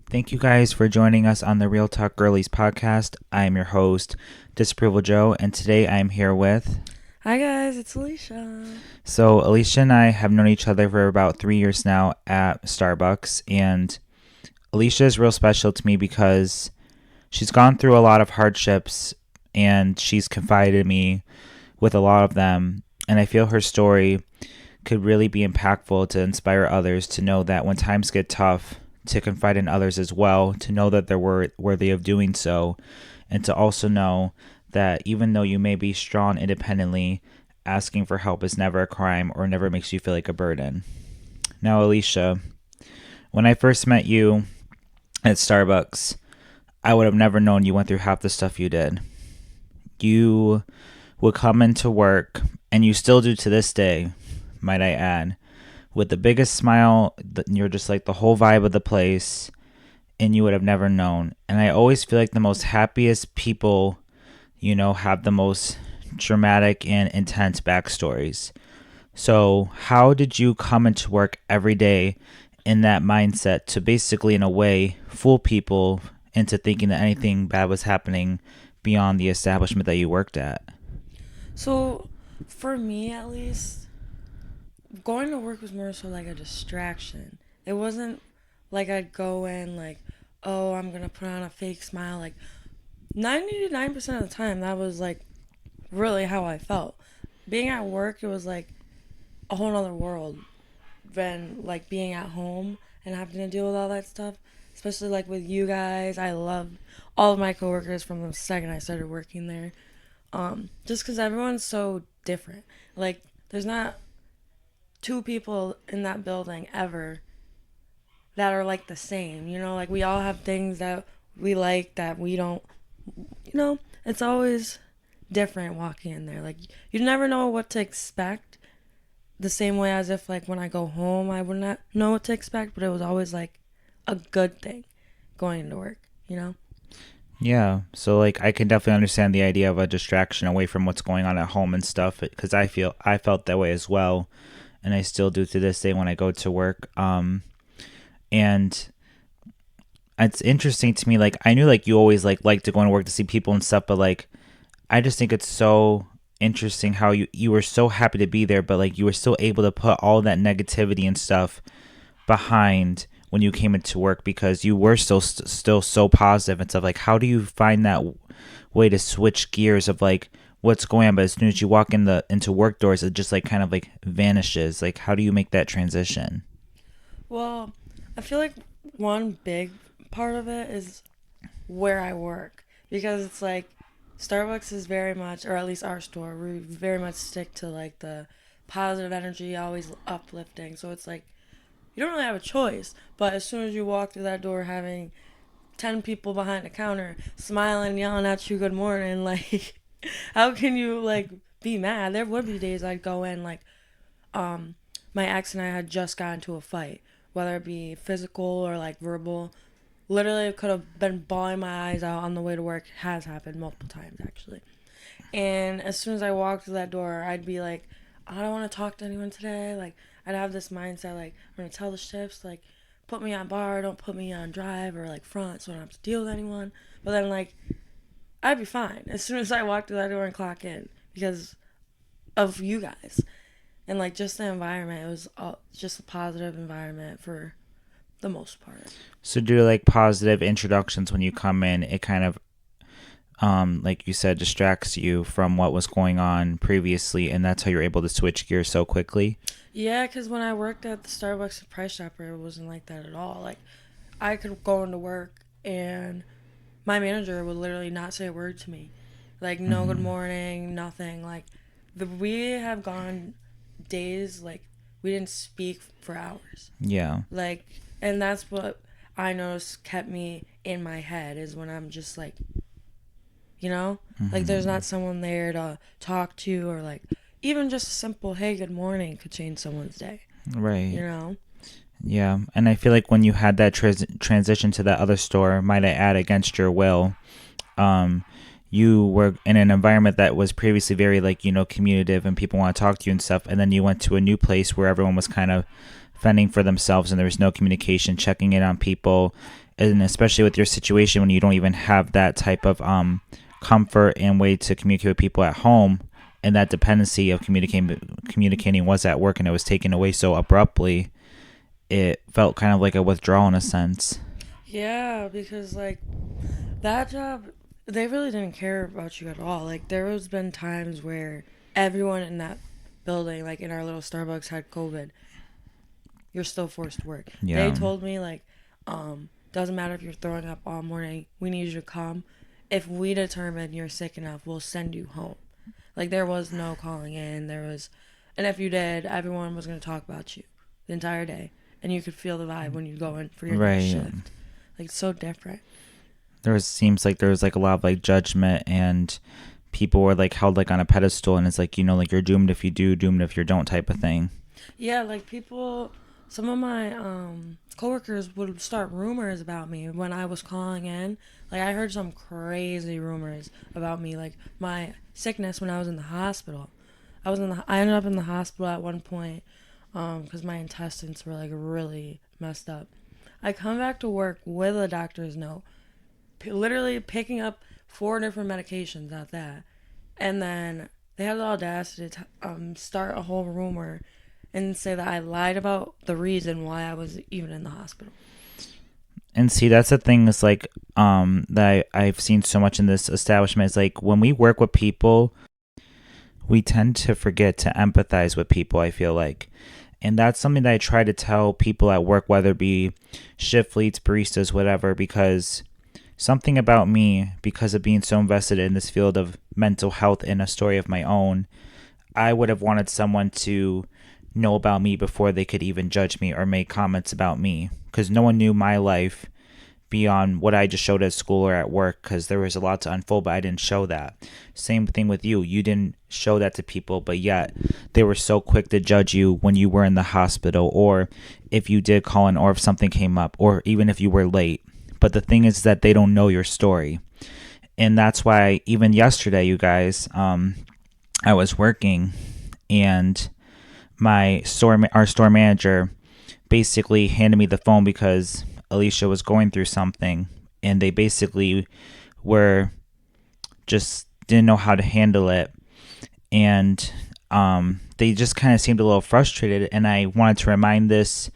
Thank you guys for joining us on the Real Talk Girlies podcast. I am your host, Disapproval Joe, and today I am here with... Hi guys, it's Alicia. So Alicia and I have known each other for about 3 years now at Starbucks, and Alicia is real special to me because she's gone through a lot of hardships and she's confided in me with a lot of them, and I feel her story could really be impactful to inspire others to know that when times get tough, to confide in others as well, to know that they're worthy of doing so, and to also know that even though you may be strong independently, asking for help is never a crime or never makes you feel like a burden. Now, Alicia, when I first met you at Starbucks, I would have never known you went through half the stuff you did. You would come into work, and you still do to this day, might I add, with the biggest smile. You're just like the whole vibe of the place, and you would have never known. And I always feel like the most happiest people, have the most dramatic and intense backstories. So how did you come into work every day in that mindset to basically, in a way, fool people into thinking that anything bad was happening beyond the establishment that you worked at? So, for me at least, going to work was more so like a distraction. It wasn't like I'd go in like, oh, I'm gonna put on a fake smile. Like 99% of the time, that was like really how I felt. Being at work, it was like a whole other world than like being at home and having to deal with all that stuff. Especially like with you guys, I loved all of my coworkers from the second I started working there. Just because everyone's so different. Like, there's not two people in that building ever that are like the same. Like we all have things that we like that we don't. It's always different walking in there. Like you never know what to expect. The same way as if like when I go home, I would not know what to expect, but it was always like a good thing going into work. Yeah, so like I can definitely understand the idea of a distraction away from what's going on at home and stuff because I felt that way as well, and I still do to this day when I go to work. And it's interesting to me. Like I knew like you always like to go into work to see people and stuff, but like I just think it's so interesting how you were so happy to be there, but like you were still able to put all that negativity and stuff behind when you came into work because you were still so positive and stuff. Like how do you find that way to switch gears of like what's going on, but as soon as you walk into work doors it just like kind of like vanishes? Like how do you make that transition? Well, I feel like one big part of it is where I work because it's like Starbucks is very much, or at least our store, we very much stick to like the positive energy, always uplifting. So it's like you don't really have a choice. But as soon as you walk through that door, having 10 people behind the counter smiling, yelling at you, good morning, like, how can you like be mad? There would be days I'd go in like, my ex and I had just got into a fight, whether it be physical or like verbal. Literally, could have been bawling my eyes out on the way to work. Has happened multiple times, actually. And as soon as I walked through that door, I'd be like, I don't want to talk to anyone today. Like, I'd have this mindset, like, I'm going to tell the shifts, like, put me on bar, don't put me on drive or, like, front so I don't have to deal with anyone. But then, like, I'd be fine as soon as I walked through that door and clock in because of you guys. And, like, just the environment. It was just a positive environment for the most part. So do like positive introductions when you come in, it kind of like you said, distracts you from what was going on previously, and that's how you're able to switch gears so quickly. Yeah, because when I worked at the Starbucks Price Chopper, it wasn't like that at all. Like, I could go into work and my manager would literally not say a word to me. Like, no good Mm-hmm. morning, nothing. Like, we have gone days, like, we didn't speak for hours. Yeah. Like, and that's what I noticed kept me in my head is when I'm just like, like there's Mm-hmm. not someone there to talk to or like even just a simple hey good morning could change someone's day you Right. know Yeah, and I feel like when you had that transition to that other store, might I add, against your will, um, you were in an environment that was previously very like communicative and people want to talk to you and stuff, and then you went to a new place where everyone was kind of fending for themselves and there was no communication, checking in on people, and especially with your situation when you don't even have that type of comfort and way to communicate with people at home, and that dependency of communicating was at work and it was taken away so abruptly, it felt kind of like a withdrawal in a sense. Yeah, because like that job, they really didn't care about you at all. Like there has been times where everyone in that building, like in our little Starbucks, had COVID. You're still forced to work. They Yeah. told me like, doesn't matter if you're throwing up all morning. We need you to come. If we determine you're sick enough, we'll send you home. Like there was no calling in. There was, and if you did, everyone was gonna talk about you the entire day, and you could feel the vibe when you go in for your next Right. shift. Like it's so different. Seems like there was like a lot of like judgment, and people were like held like on a pedestal, and it's like, like you're doomed if you do, doomed if you don't type of thing. Yeah, like people, some of my coworkers would start rumors about me when I was calling in. Like I heard some crazy rumors about me, like my sickness when I was in the hospital. I ended up in the hospital at one point because my intestines were like really messed up. I come back to work with a doctor's note, literally picking up 4 different medications at that, and then they had the audacity to start a whole rumor and say that I lied about the reason why I was even in the hospital. And see, that's the thing is like that I've seen so much in this establishment is like when we work with people, we tend to forget to empathize with people, I feel like. And that's something that I try to tell people at work, whether it be shift leads, baristas, whatever, because something about me, because of being so invested in this field of mental health and a story of my own, I would have wanted someone to know about me before they could even judge me or make comments about me, because no one knew my life beyond what I just showed at school or at work, because there was a lot to unfold, but I didn't show that. Same thing with you. You didn't show that to people, but yet they were so quick to judge you when you were in the hospital, or if you did call in, or if something came up, or even if you were late. But the thing is that they don't know your story. And that's why even yesterday, you guys, I was working, and our store manager basically handed me the phone because Alicia was going through something, and they basically were just didn't know how to handle it, and they just kind of seemed a little frustrated. And I wanted to remind this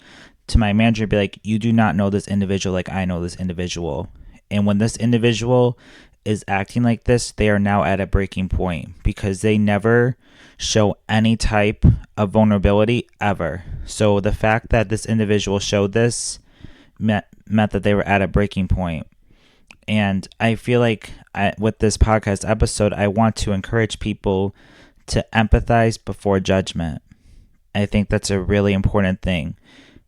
to my manager, be like, you do not know this individual like I know this individual, and when this individual is acting like this, they are now at a breaking point because they never show any type of vulnerability ever. So the fact that this individual showed this meant that they were at a breaking point. And I feel like with this podcast episode, I want to encourage people to empathize before judgment. I think that's a really important thing,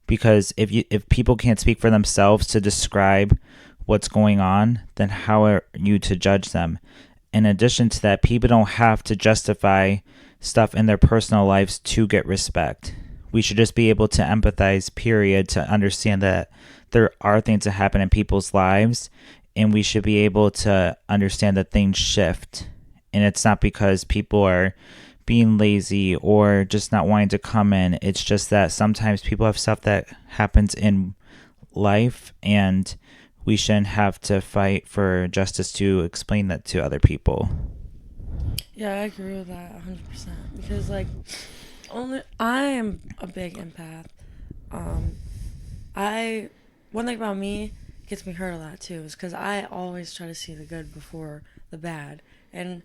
because if people can't speak for themselves to describe what's going on, then how are you to judge them? In addition to that, people don't have to justify stuff in their personal lives to get respect. We should just be able to empathize, period, to understand that there are things that happen in people's lives, and we should be able to understand that things shift. And it's not because people are being lazy or just not wanting to come in. It's just that sometimes people have stuff that happens in life, and we shouldn't have to fight for justice to explain that to other people. Yeah, I agree with that 100% because like only I am a big empath. Um, I one thing about me gets me hurt a lot too is because I always try to see the good before the bad, and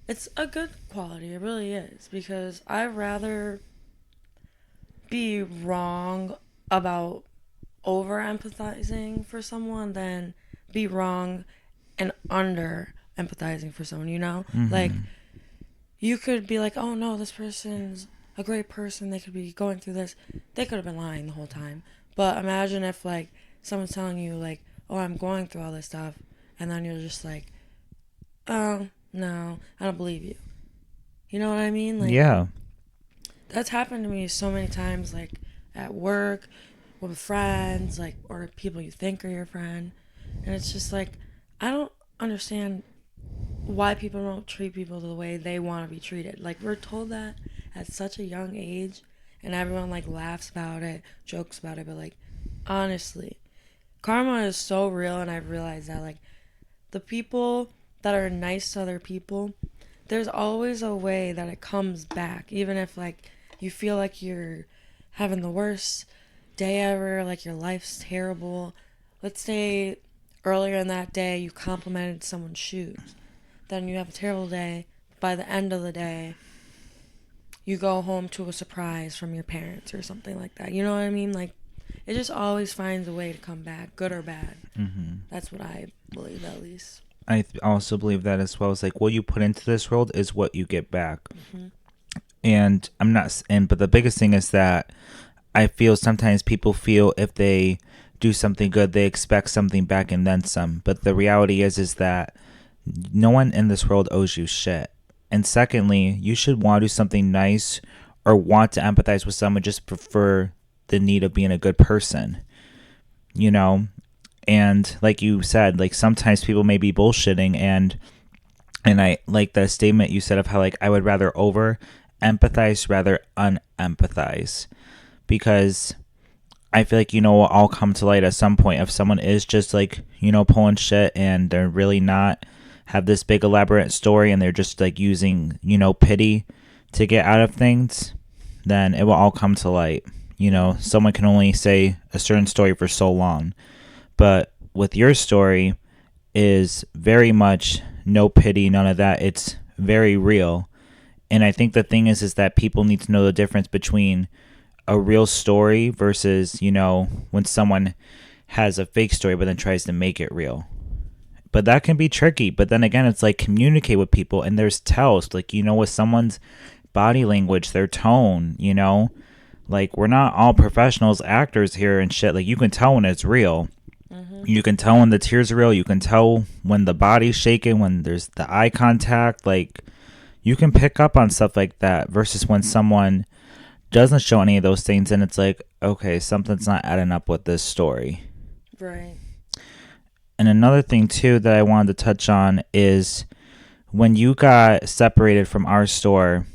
it's a good quality. It really is because I'd rather be wrong about over empathizing for someone than be wrong and under empathizing for someone, you know? Like, Mm-hmm. you could be like, oh no, this person's a great person. They could be going through this. They could have been lying the whole time. But imagine if, like, someone's telling you, like, oh, I'm going through all this stuff. And then you're just like, oh, no, I don't believe you. You know what I mean? Like, Yeah. that's happened to me so many times, like, at work, with friends, like, or people you think are your friend. And it's just like, I don't understand why people don't treat people the way they want to be treated. Like, we're told that at such a young age, and everyone like laughs about it, jokes about it, but like honestly, karma is so real, and I've realized that, like, the people that are nice to other people, there's always a way that it comes back. Even if, like, you feel like you're having the worst day ever, like your life's terrible. Let's say earlier in that day you complimented someone's shoes. Then you have a terrible day. By the end of the day, you go home to a surprise from your parents or something like that. You know what I mean? Like, it just always finds a way to come back, good or bad. Mm-hmm. That's what I believe, at least. Also believe that as well. It's like what you put into this world is what you get back. Mm-hmm. And I'm not, and but the biggest thing is that I feel sometimes people feel if they do something good, they expect something back and then some. But the reality is that no one in this world owes you shit. And secondly, you should want to do something nice or want to empathize with someone just prefer the need of being a good person, you know? And like you said, like sometimes people may be bullshitting and I like the statement you said of how like I would rather over empathize rather unempathize because I feel like will all come to light at some point if someone is just like pulling shit and they're really not have this big elaborate story and they're just like using pity to get out of things, then it will all come to light. Someone can only say a certain story for so long, but with your story is very much no pity, none of that. It's very real. And I think the thing is that people need to know the difference between a real story versus, when someone has a fake story but then tries to make it real. But that can be tricky. But then again, it's like communicate with people and there's tells, like, with someone's body language, their tone, like we're not all professionals, actors here and shit. Like you can tell when it's real. Mm-hmm. You can tell when the tears are real. You can tell when the body's shaking, when there's the eye contact. Like you can pick up on stuff like that versus when someone doesn't show any of those things and it's like, okay, something's not adding up with this story. Right. And another thing too that I wanted to touch on is when you got separated from our store,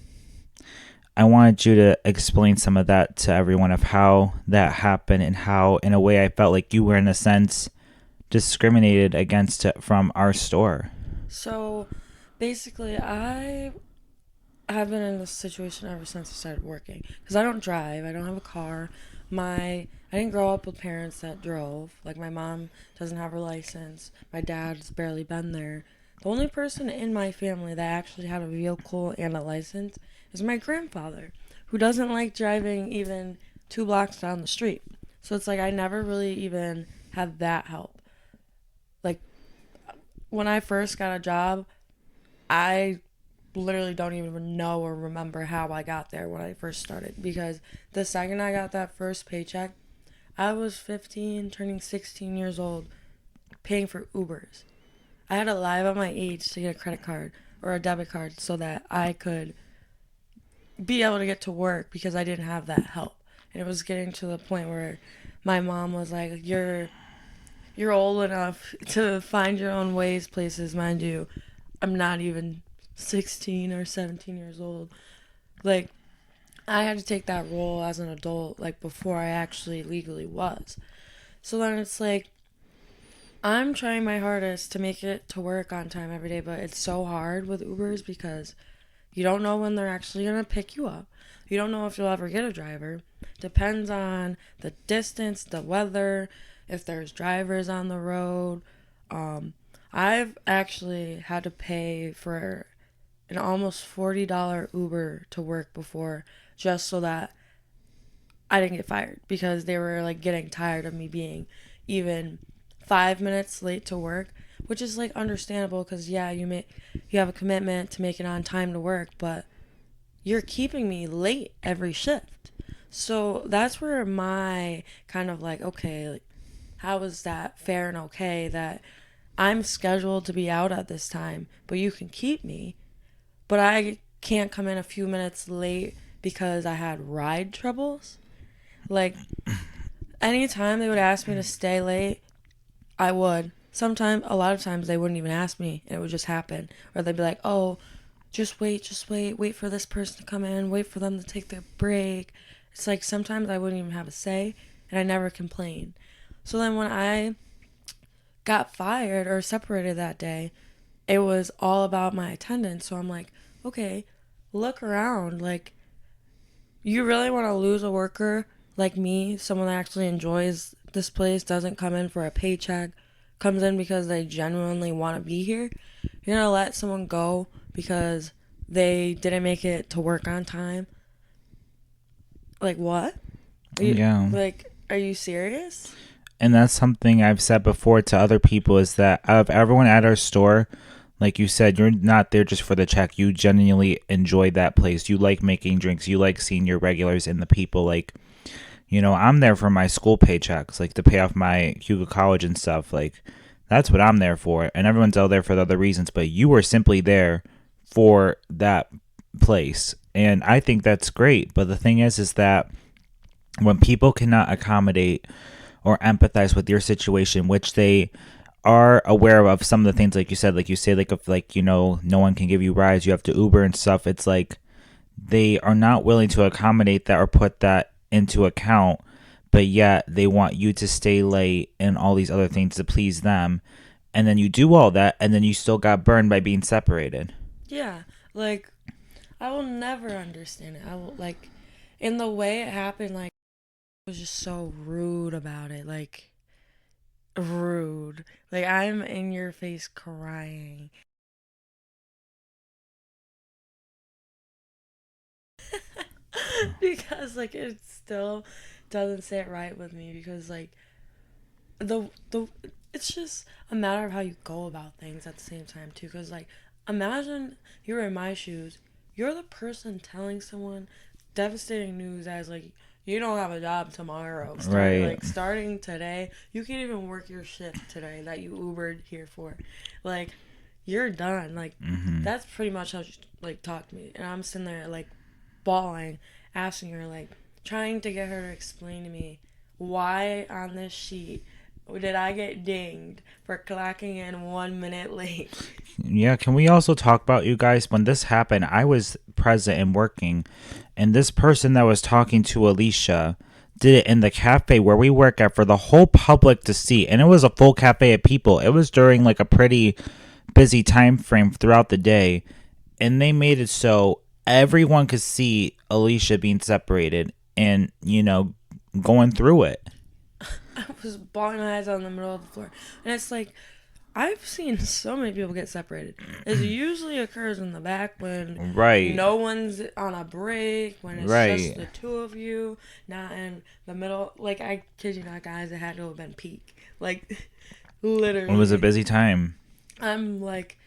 I wanted you to explain some of that to everyone of how that happened and how in a way I felt like you were in a sense discriminated against from our store. So basically, I have been in this situation ever since I started working because I don't drive. I don't have a car. I didn't grow up with parents that drove. Like my mom doesn't have her license. My dad's barely been there. The only person in my family that actually had a vehicle and a license is my grandfather, who doesn't like driving even 2 blocks down the street. So it's like I never really even had that help. Like when I first got a job, I literally don't even know or remember how I got there when I first started because the second I got that first paycheck, I was 15, turning 16 years old, paying for Ubers. I had to lie about my age to get a credit card or a debit card so that I could be able to get to work because I didn't have that help. And it was getting to the point where my mom was like, you're old enough to find your own ways places, mind you. I'm not even 16 or 17 years old. Like, I had to take that role as an adult, like, before I actually legally was. So then it's like, I'm trying my hardest to make it to work on time every day, but it's so hard with Ubers because you don't know when they're actually going to pick you up. You don't know if you'll ever get a driver. Depends on the distance, the weather, if there's drivers on the road. I've actually had to pay for an almost $40 Uber to work before just so that I didn't get fired because they were like getting tired of me being even 5 minutes late to work, which is like understandable because yeah, you have a commitment to make it on time to work, but you're keeping me late every shift. So that's where my kind of like, okay, like, how is that fair and okay that I'm scheduled to be out at this time, but you can keep me, but I can't come in a few minutes late because I had ride troubles? Like, anytime they would ask me to stay late, I would. Sometimes, a lot of times, they wouldn't even ask me, and it would just happen. Or they'd be like, oh, just wait for this person to come in, wait for them to take their break. It's like sometimes I wouldn't even have a say, and I never complained. So then when I got fired or separated that day, it was all about my attendance. So I'm like, okay, look around. Like, you really want to lose a worker like me, someone that actually enjoys this place, doesn't come in for a paycheck, comes in because they genuinely want to be here? You're going to let someone go because they didn't make it to work on time? Like, what? Yeah. Are you serious? And that's something I've said before to other people is that out of everyone at our store, like you said, you're not there just for the check. You genuinely enjoy that place. You like making drinks. You like seeing your regulars and the people. Like, I'm there for my school paychecks, like to pay off my Hugo College and stuff. Like, that's what I'm there for. And everyone's out there for the other reasons, but you were simply there for that place. And I think that's great. But the thing is that when people cannot accommodate or empathize with your situation, which they are aware of some of the things, like you said, like you say, like if no one can give you rides, you have to Uber and stuff. It's like they are not willing to accommodate that or put that into account, but yet they want you to stay late and all these other things to please them. And then you do all that, and then you still got burned by being separated. Yeah. Like, I will never understand it. I will, like, in the way it happened, like, I was just so rude about it. Like, rude. Like, I'm in your face crying. Because, like, it still doesn't sit right with me because, like, the it's just a matter of how you go about things at the same time too. Because, like, imagine you're in my shoes, you're the person telling someone devastating news as, like, you don't have a job tomorrow, Right. starting today, you can't even work your shift today that you Ubered here for, like, you're done. Like, Mm-hmm. that's pretty much how she, like, talked to me. And I'm sitting there, like, bawling, asking her, like, trying to get her to explain to me why on this sheet did I get dinged for clocking in 1 minute late. Yeah, can we also talk about, you guys, when this happened, I was present and working, and this person that was talking to Alicia did it in the cafe where we work at for the whole public to see, and it was a full cafe of people. It was during like a pretty busy time frame throughout the day, and they made it so everyone could see Alicia being separated and, going through it. I was bawling my eyes out in the middle of the floor. And it's like, I've seen so many people get separated. It usually occurs in the back when Right. no one's on a break, when it's just Right. the two of you, not in the middle. Like, I kid you not, guys, it had to have been peak. Like, It was a literally. busy time. I'm like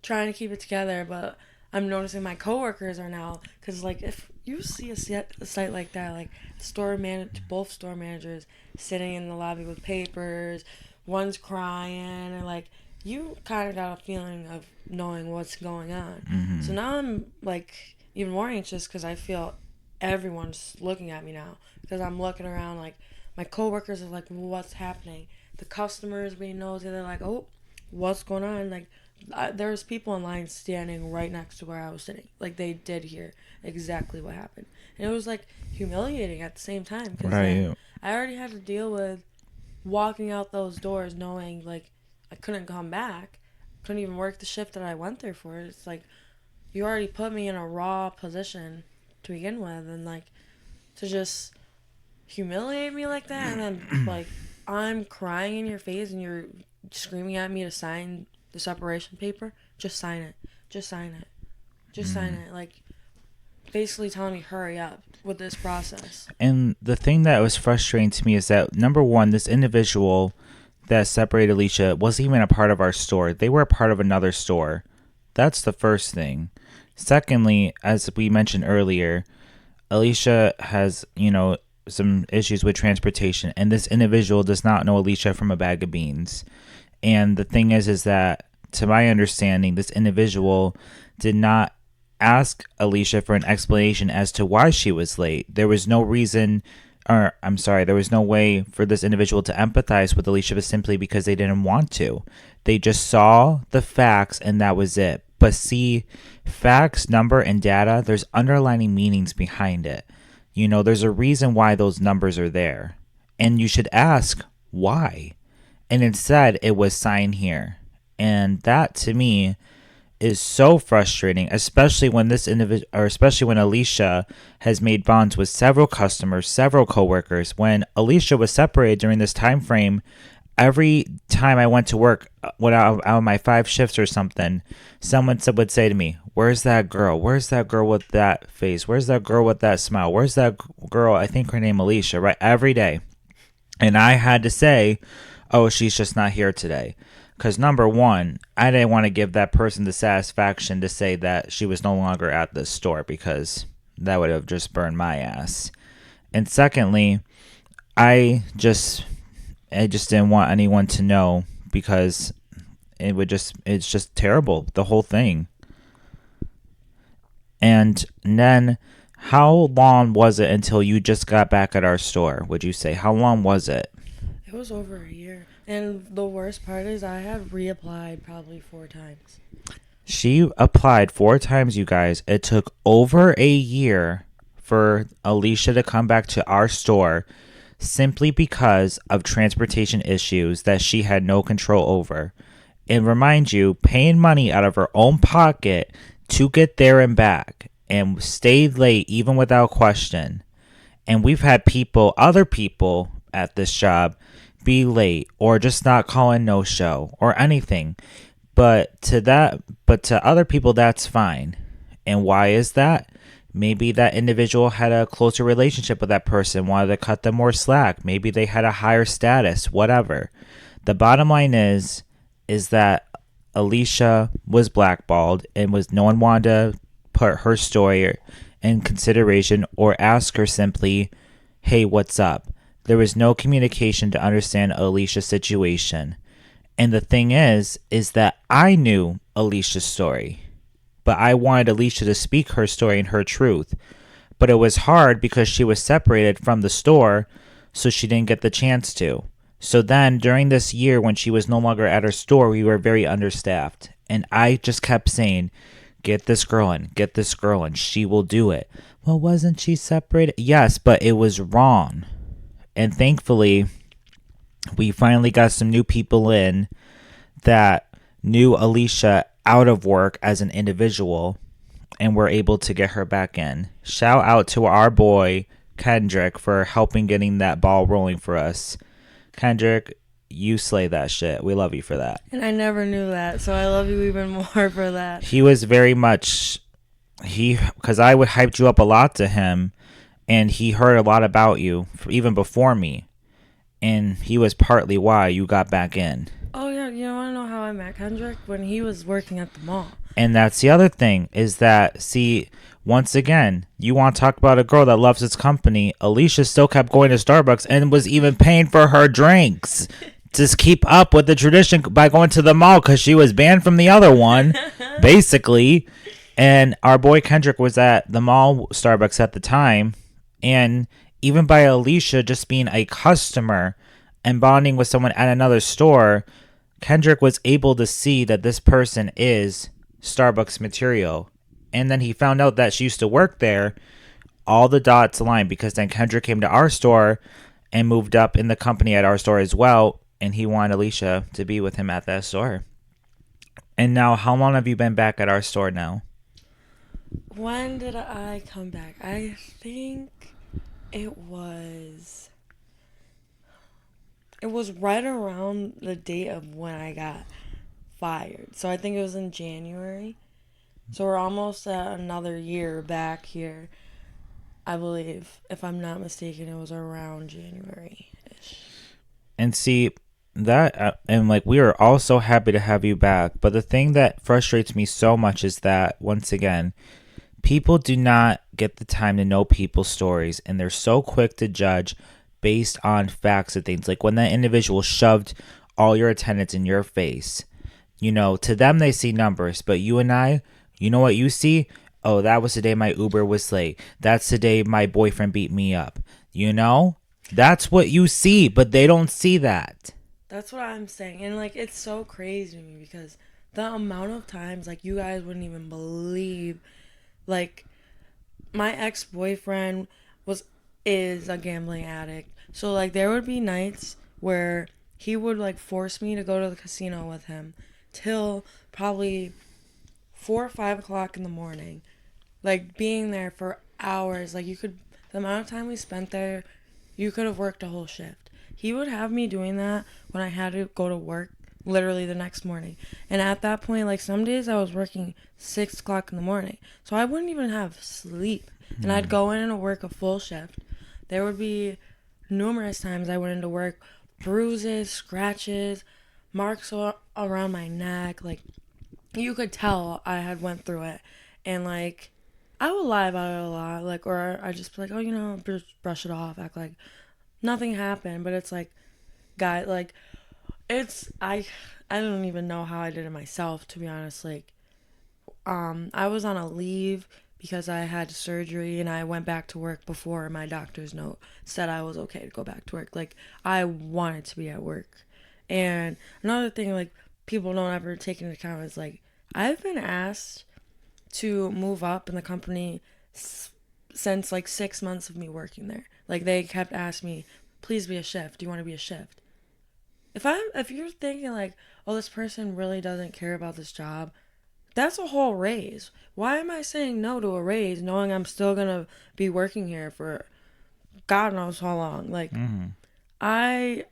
trying to keep it together, but I'm noticing my coworkers are now, because, like, if you see a site like that, like both store managers sitting in the lobby with papers, one's crying, and, like, you kind of got a feeling of knowing what's going on. Mm-hmm. So now I'm, like, even more anxious because I feel everyone's looking at me now, because I'm looking around, like, my coworkers are like, what's happening? The customers being nosy, they're like, oh, what's going on? Like, there's people in line standing right next to where I was sitting. Like, they did hear exactly what happened. And it was, like, humiliating at the same time. Because then Right. I already had to deal with walking out those doors knowing, like, I couldn't come back. Couldn't even work the shift that I went there for. It's like, you already put me in a raw position to begin with. And, like, to just humiliate me like that. And then, like, I'm crying in your face and you're screaming at me to sign the separation paper. Just sign it. Just sign it. Just sign it. Like, basically telling me hurry up with this process. And the thing that was frustrating to me is that, number one, this individual that separated Alicia wasn't even a part of our store. They were a part of another store. That's the first thing. Secondly, as we mentioned earlier, Alicia has, some issues with transportation, and this individual does not know Alicia from a bag of beans. And the thing is that, to my understanding, this individual did not ask Alicia for an explanation as to why she was late. There was no reason, or I'm sorry, there was no way for this individual to empathize with Alicia simply because they didn't want to. They just saw the facts and that was it. But see, facts, number, and data, there's underlining meanings behind it. There's a reason why those numbers are there. And you should ask why. And instead, it was sign here. And that to me is so frustrating, especially when this individual, or especially when Alicia has made bonds with several customers, several coworkers. When Alicia was separated during this time frame, every time I went to work, when out of my 5 shifts or something, someone would say to me, "Where's that girl? Where's that girl with that face? Where's that girl with that smile? Where's that girl?" I think her name Alicia, right? Every day. And I had to say, "Oh, she's just not here today." Because number one, I didn't want to give that person the satisfaction to say that she was no longer at the store, because that would have just burned my ass. And secondly, I just I just didn't want anyone to know, because it's just terrible, the whole thing. And then how long was it until you just got back at our store, would you say? How long was it? It was over a year. And the worst part is I had reapplied probably 4 times. She applied 4 times, you guys. It took over a year for Alicia to come back to our store, simply because of transportation issues that she had no control over. And remind you, paying money out of her own pocket to get there and back, and stayed late even without question. And we've had other people at this job, be late or just not call in no show or anything. But to other people, that's fine. And why is that? Maybe that individual had a closer relationship with that person, wanted to cut them more slack. Maybe they had a higher status, whatever. The bottom line is that Alicia was blackballed, and was no one wanted to put her story in consideration or ask her simply, "Hey, what's up?" There was no communication to understand Alicia's situation. And the thing is that I knew Alicia's story, but I wanted Alicia to speak her story and her truth. But it was hard because she was separated from the store, so she didn't get the chance to. So then, during this year when she was no longer at her store, we were very understaffed. And I just kept saying, "Get this girl in, get this girl in. She will do it." Well, wasn't she separated? Yes, but it was wrong. And thankfully, we finally got some new people in that knew Alicia out of work as an individual, and were able to get her back in. Shout out to our boy Kendrick for helping getting that ball rolling for us. Kendrick, you slay that shit. We love you for that. And I never knew that, so I love you even more for that. He was very much because I would hyped you up a lot to him, and he heard a lot about you even before me, and he was partly why you got back in. Oh yeah, you want to know how I met Kendrick? When he was working at the mall. And that's the other thing, is that, see, once again, you want to talk about a girl that loves its company. Alicia still kept going to Starbucks and was even paying for her drinks to keep up with the tradition by going to the mall, because she was banned from the other one, basically. And our boy Kendrick was at the mall Starbucks at the time. And even by Alicia just being a customer and bonding with someone at another store, Kendrick was able to see that this person is Starbucks material. And then he found out that she used to work there. All the dots aligned, because then Kendrick came to our store and moved up in the company at our store as well. And he wanted Alicia to be with him at that store. And now, how long have you been back at our store now? When did I come back? I think it was right around the date of when I got fired. So I think it was in January. So we're almost at another year back here. I believe, if I'm not mistaken, it was around January-ish. And see, that, and like, we are all so happy to have you back. But the thing that frustrates me so much is that, once again, people do not get the time to know people's stories, and they're so quick to judge based on facts of things. Like when that individual shoved all your attendance in your face, to them they see numbers, but you and I, you know what you see? Oh, that was the day my Uber was late. That's the day my boyfriend beat me up. That's what you see, but they don't see that. That's what I'm saying. And like, it's so crazy to me because the amount of times, like, you guys wouldn't even believe, like, my ex-boyfriend was is a gambling addict. So like there would be nights where he would like force me to go to the casino with him till probably 4 or 5 o'clock in the morning. Like being there for hours. Like you could the amount of time we spent there, you could have worked a whole shift. He would have me doing that when I had to go to work literally the next morning. And at that point, like some days I was working 6 o'clock in the morning. So I wouldn't even have sleep. And I'd go in and work a full shift. There would be numerous times I went into work, bruises, scratches, marks around my neck. Like you could tell I had went through it. And like I would lie about it a lot. Like or I just be like, oh, just brush it off, act like nothing happened. But it's like, guy, like it's I don't even know how I did it myself, to be honest. Like I was on a leave because I had surgery and I went back to work before my doctor's note said I was okay to go back to work. Like I wanted to be at work. And another thing like people don't ever take into account is like I've been asked to move up in the company since like 6 months of me working there. Like they kept asking me, please be a shift. Do you want to be a shift? If you're thinking like, oh, this person really doesn't care about this job, that's a whole raise. Why am I saying no to a raise knowing I'm still gonna be working here for God knows how long? Like Mm-hmm. I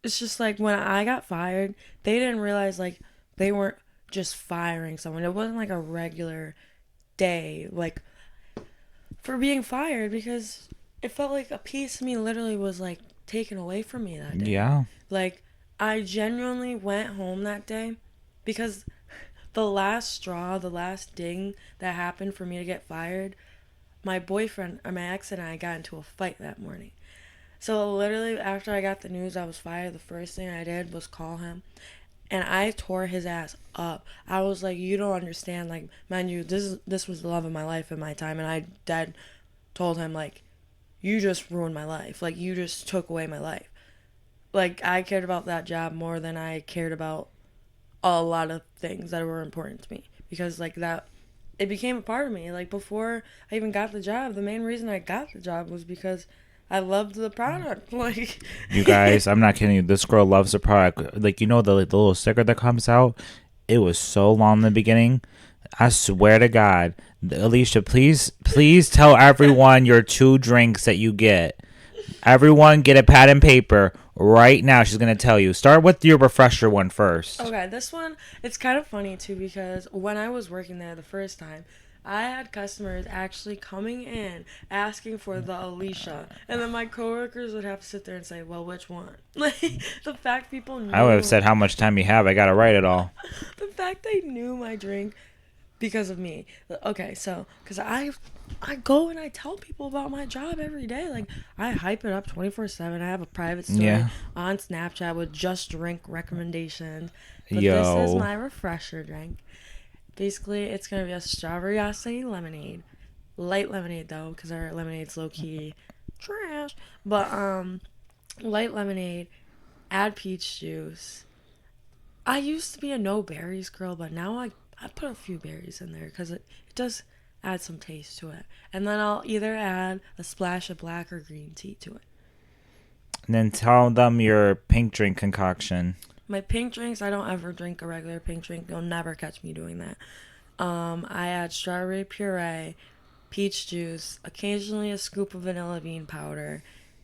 it's just like when I got fired, they didn't realize like they weren't just firing someone. It wasn't like a regular day like for being fired because it felt like a piece of me literally was like taken away from me that day. Yeah. Like I genuinely went home that day because the last straw, the last ding that happened for me to get fired, my boyfriend or my ex and I got into a fight that morning. So literally after I got the news I was fired, the first thing I did was call him and I tore his ass up. I was like, you don't understand, like, mind you, this was the love of my life in my time, and I dead told him like, you just ruined my life. Like you just took away my life. Like I cared about that job more than I cared about a lot of things that were important to me because like that it became a part of me. Like before I even got the job, the main reason I got the job was because I loved the product. Like You guys, I'm not kidding you. This girl loves the product. Like, the little sticker that comes out? It was so long in the beginning. I swear to God. Alicia, please tell everyone your 2 drinks that you get. Everyone get a pad and paper right now. She's going to tell you. Start with your refresher one first. okay, this one it's kind of funny too because when I was working there the first time, I had customers actually coming in asking for the Alicia, and then my coworkers would have to sit there and say, "Well, which one?" Like the fact people I would have knew, said how much time you have. I got to write it all. the fact they knew my drink because of me. Okay, so because I go and I tell people about my job every day. Like I hype it up 24/7. I have a private story Yeah. on Snapchat with just drink recommendations. But this is Yo. my refresher drink. Basically, it's gonna be a strawberry acai lemonade, light lemonade though, because our lemonade's low key trash. But light lemonade. Add peach juice. I used to be a no berries girl, but now I put a few berries in there because it does add some taste to it. And then I'll either add a splash of black or green tea to it. And then tell them your pink drink concoction. My pink drinks, I don't ever drink a regular pink drink. You'll never catch me doing that. I add strawberry puree, peach juice, occasionally a scoop of vanilla bean powder.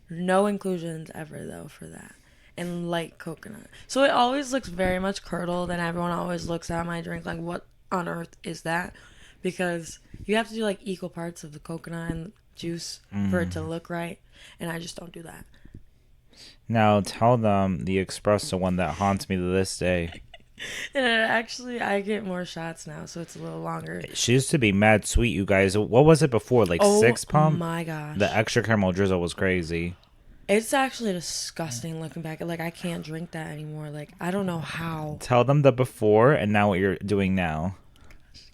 No inclusions ever though for that. And light coconut. So it always looks very much curdled and everyone always looks at my drink like what on earth is that? Because you have to do like equal parts of the coconut and juice for it to look right. And I just don't do that. Now tell them the espresso one that haunts me to this day. And actually I get more shots now, so it's a little longer. She used to be mad sweet, you guys. What was it before? Like Oh 6 pump? my gosh. The extra caramel drizzle was crazy. It's actually disgusting looking back. Like I can't drink that anymore. Like I don't know how. Tell them the before and now what you're doing now.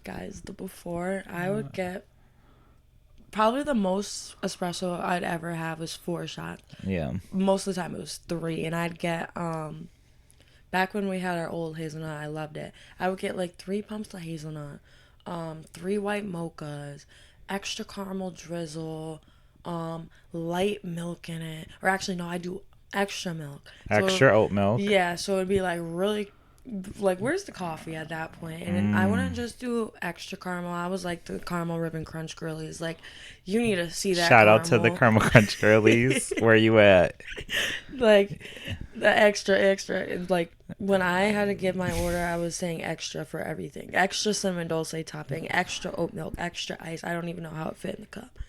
Guys, the before I would get probably the most espresso I'd ever have was 4 shots. Yeah. Most of the time it was 3, and I'd get back when we had our old hazelnut, I loved it. I would get like 3 pumps of hazelnut, 3 white mochas, extra caramel drizzle, light milk in it. Or actually, no, I do extra milk. So Extra oat milk. yeah, so it'd be like really like where's the coffee at that point? And then I wouldn't just do extra caramel. I was like the caramel ribbon crunch girlies. Like you need to see that Shout out to the caramel. Caramel Crunch Girlies. Where you at? Like the extra and like when I had to give my order I was saying extra for everything. Extra cinnamon dulce topping, extra oat milk, extra ice. I don't even know how it fit in the cup.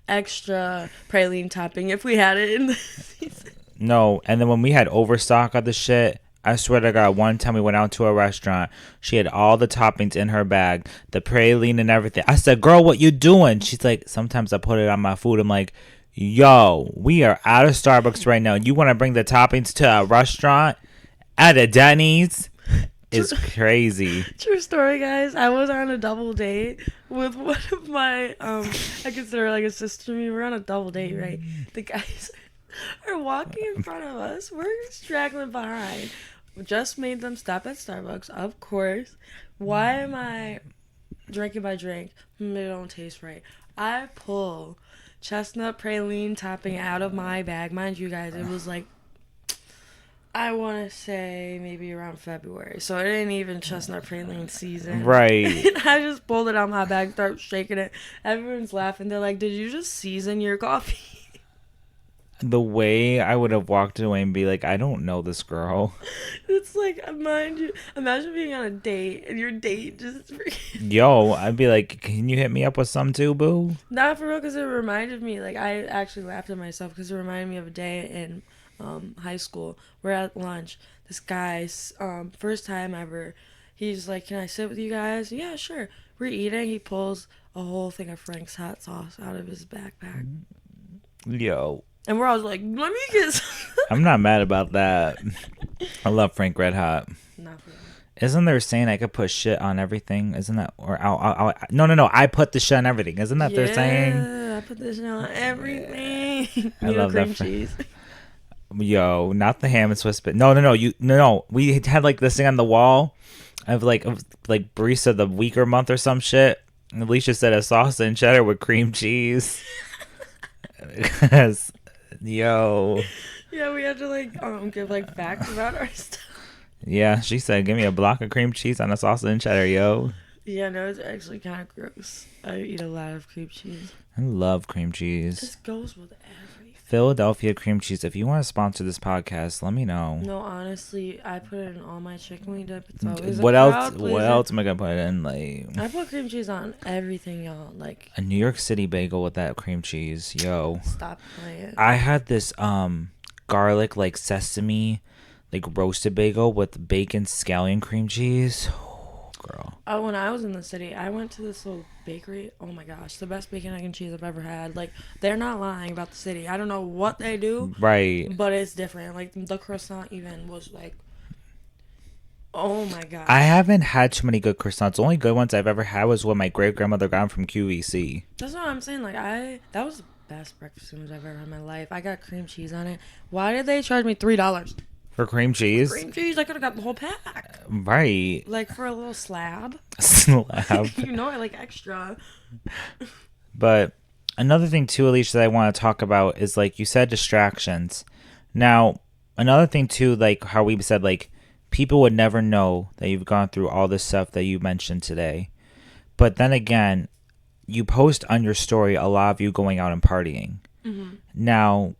Extra praline topping if we had it in the season. No, and then when we had overstock of the shit, I swear to God, one time we went out to a restaurant, she had all the toppings in her bag, the praline and everything. I said, girl, what you doing? She's like, sometimes I put it on my food. I'm like, yo, we are out of Starbucks right now. You want to bring the toppings to a restaurant at a Denny's? It's crazy. True story, guys. I was on a double date with one of my I consider her like a sister to me. We're on a double date, right? The guys are walking in front of us. We're straggling behind. Just made them stop at Starbucks, of course. Why am I drinking my drink? They don't taste right. I pull chestnut praline topping out of my bag. Mind you guys, it was like I want to say maybe around February. So it ain't even chestnut praline season. Right. I just pulled it out of my bag, start shaking it. Everyone's laughing. They're like, did you just season your coffee? The way I would have walked away and be like, I don't know this girl. It's like, mind you, imagine being on a date and your date just Yo, I'd be like, can you hit me up with some too, boo? not for real, because it reminded me, like, I actually laughed at myself because it reminded me of a day in high school. We're at lunch. This guy's first time ever. He's like, can I sit with you guys? Yeah, sure. We're eating. He pulls a whole thing of Frank's hot sauce out of his backpack. Yo. And we're all like, let me get some. I'm not mad about that. I love Frank Red Hot. Not for real. Isn't there a saying I could put shit on everything? Isn't that or no? I put the shit on everything. Isn't that their saying? Yeah, I put this on everything. I love cream that. cheese. Yo, not the ham and Swiss, but no. We had like this thing on the wall of like barista of the week or month or some shit. And Alicia said a salsa and cheddar with cream cheese. Yo. Yeah, we had to like give like facts about our stuff. Yeah, she said, give me a block of cream cheese on a salsa and cheddar, yo. Yeah, no, it's actually kind of gross. I eat a lot of cream cheese. I love cream It cheese. just goes with everything. Philadelphia cream cheese. If you want to sponsor this podcast, let me know. No, honestly, I put it in all my chicken wing dip. It's always What a else? crowd What pleaser. else am I gonna put in? Like I put cream cheese on everything, y'all. Like, a New York City bagel with that cream cheese, yo. stop playing. I had this garlic like sesame like roasted bagel with bacon scallion cream cheese. Oh, girl. Oh, when I was in the city, I went to this little bakery. Oh my gosh, the best bacon, egg, and cheese I've ever had. Like, they're not lying about the city. I don't know what they do, Right. but it's different. Like, the croissant even was like, oh my gosh. I haven't had too many good croissants. The only good ones I've ever had was what my great grandmother got from QVC. That's what I'm saying. Like, that was the best breakfast sandwich I've ever had in my life. I got cream cheese on it. Why did they charge me $3? For cream cheese? Cream cheese, I could have got the whole pack. Right. Like, for a little slab. Slab. You know I like extra. But another thing too, Alicia, that I want to talk about is like you said, distractions. Now, another thing too, like how we said, like people would never know that you've gone through all this stuff that you mentioned today. But then again, you post on your story a lot of you going out and partying. Mm-hmm. Now,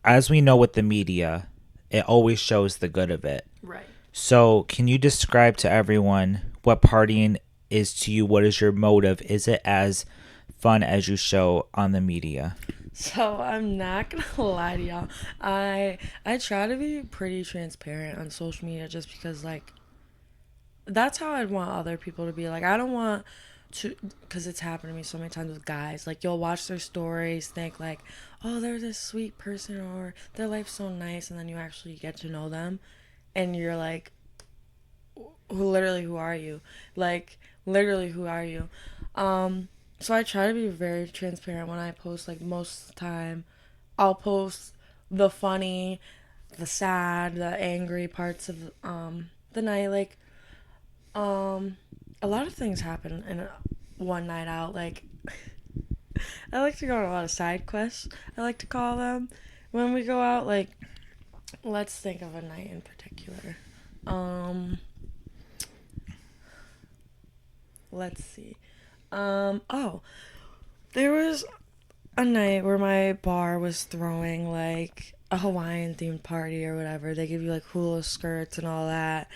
as we know with the media, it always shows the good of it. Right. So, can you describe to everyone what partying is to you? What is your motive? Is it as fun as you show on the media? So I'm not gonna lie to y'all. I try to be pretty transparent on social media just because like that's how I'd want other people to be. Like I don't want to, because it's happened to me so many times with guys. Like you'll watch their stories, think like, oh, they're this sweet person or their life's so nice, and then you actually get to know them, and you're like, who are you? Like literally, who are you? So I try to be very transparent when I post. Like most of the time, I'll post the funny, the sad, the angry parts of the night. Like a lot of things happen in one night out. Like I like to go on a lot of side quests, I like to call them. When we go out, like, let's think of a night in particular. Um, let's see. Oh, there was a night where my bar was throwing like a Hawaiian themed party or whatever. They give you like hula skirts and all that.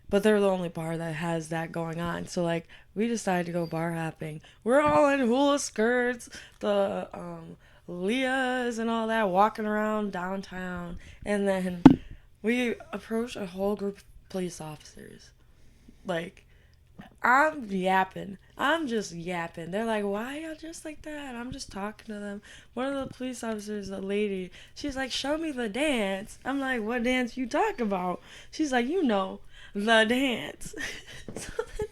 But they're the only bar that has that going on. So like we decided to go bar hopping. We're all in hula skirts, the Leahs and all that, walking around downtown, and then we approached a whole group of police officers. Like I'm yapping. I'm just yapping. They're like, why y'all just like that? I'm just talking to them. One of the police officers, a lady, she's like, show me the dance. I'm like, what dance you talk about? She's like, you know, the dance. So then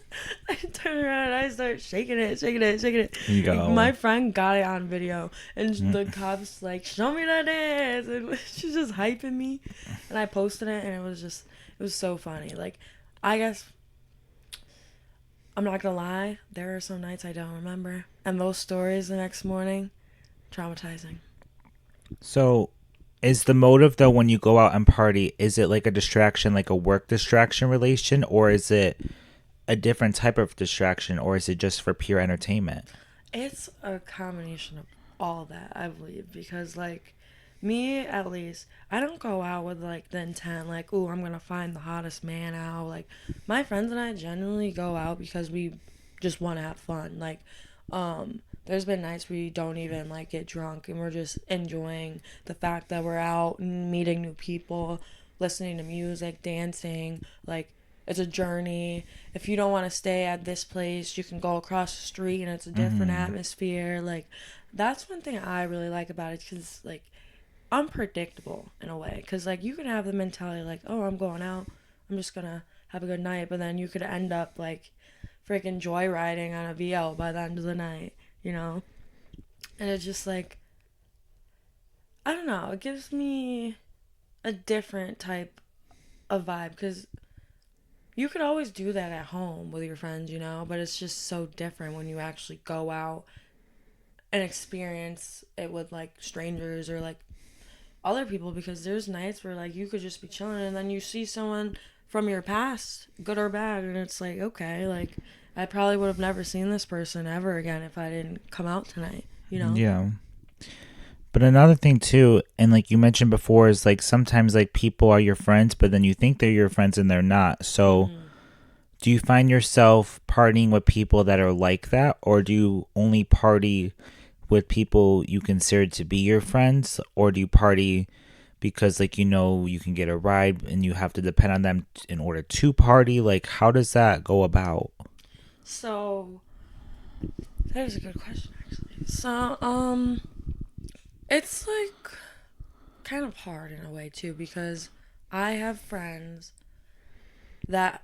I turn around and I start shaking it, shaking it, shaking it. Yo. My friend got it on video, and the cops like, show me the dance, and she's just hyping me, and I posted it, and it was so funny. Like, I guess I'm not gonna lie, there are some nights I don't remember. And those stories the next morning, traumatizing. So, is the motive though when you go out and party, is it like a distraction, like a work distraction relation, or is it a different type of distraction, or is it just for pure entertainment? It's a combination of all that, I believe, because like me at least, I don't go out with like the intent like, "Ooh, I'm going to find the hottest man out." Like my friends and I generally go out because we just want to have fun. Like there's been nights we don't even like get drunk and we're just enjoying the fact that we're out and meeting new people, listening to music, dancing, like it's a journey. If you don't want to stay at this place, you can go across the street and it's a different Mm-hmm. atmosphere. Like that's one thing I really like about it because like unpredictable in a way. Because like you can have the mentality like, oh, I'm going out, I'm just gonna have a good night, but then you could end up like freaking joyriding on a VL by the end of the night, you know. And it's just like I don't know. It gives me a different type of vibe because you could always do that at home with your friends, you know, but it's just so different when you actually go out and experience it with like strangers or like other people because there's nights where like you could just be chilling and then you see someone from your past, good or bad, and it's like, okay, like I probably would have never seen this person ever again if I didn't come out tonight, you know? Yeah. But another thing too, and like you mentioned before, is like sometimes like people are your friends, but then you think they're your friends and they're not. So Mm-hmm. do you find yourself partying with people that are like that, or do you only party with people you consider to be your friends, or do you party because like you know you can get a ride and you have to depend on them in order to party? Like how does that go about? So that is a good question actually. So it's like kind of hard in a way too because I have friends that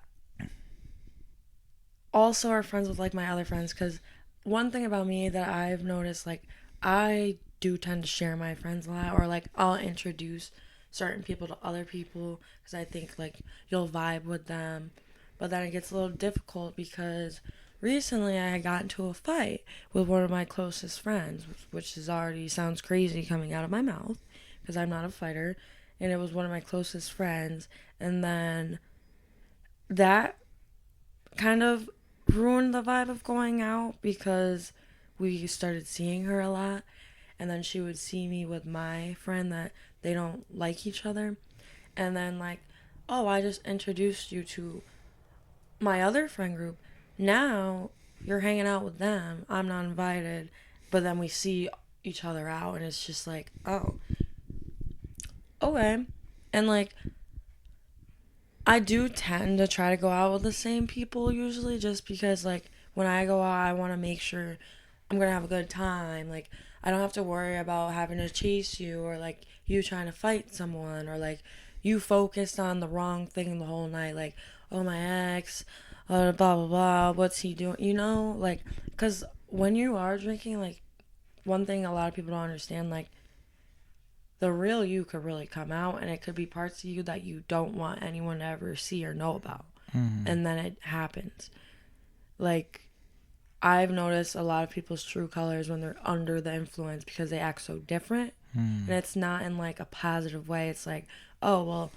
also are friends with like my other friends because one thing about me that I've noticed like I do tend to share my friends a lot or like I'll introduce certain people to other people because I think like you'll vibe with them, but then it gets a little difficult because recently I got into a fight with one of my closest friends, which is already sounds crazy coming out of my mouth because I'm not a fighter, and it was one of my closest friends, and then that kind of ruined the vibe of going out because we started seeing her a lot and then she would see me with my friend that they don't like each other and then like, oh, I just introduced you to my other friend group, now you're hanging out with them, I'm not invited, but then we see each other out and it's just like, oh, okay. And like I do tend to try to go out with the same people usually just because like when I go out I want to make sure I'm going to have a good time. Like I don't have to worry about having to chase you or like you trying to fight someone or like you focused on the wrong thing the whole night like oh my ex blah blah blah what's he doing, you know, like cuz when you are drinking like one thing a lot of people don't understand like the real you could really come out and it could be parts of you that you don't want anyone to ever see or know about, Mm-hmm. and then it happens like I've noticed a lot of people's true colors when they're under the influence because they act so different. And Hmm. it's not in like a positive way. It's like, oh, well,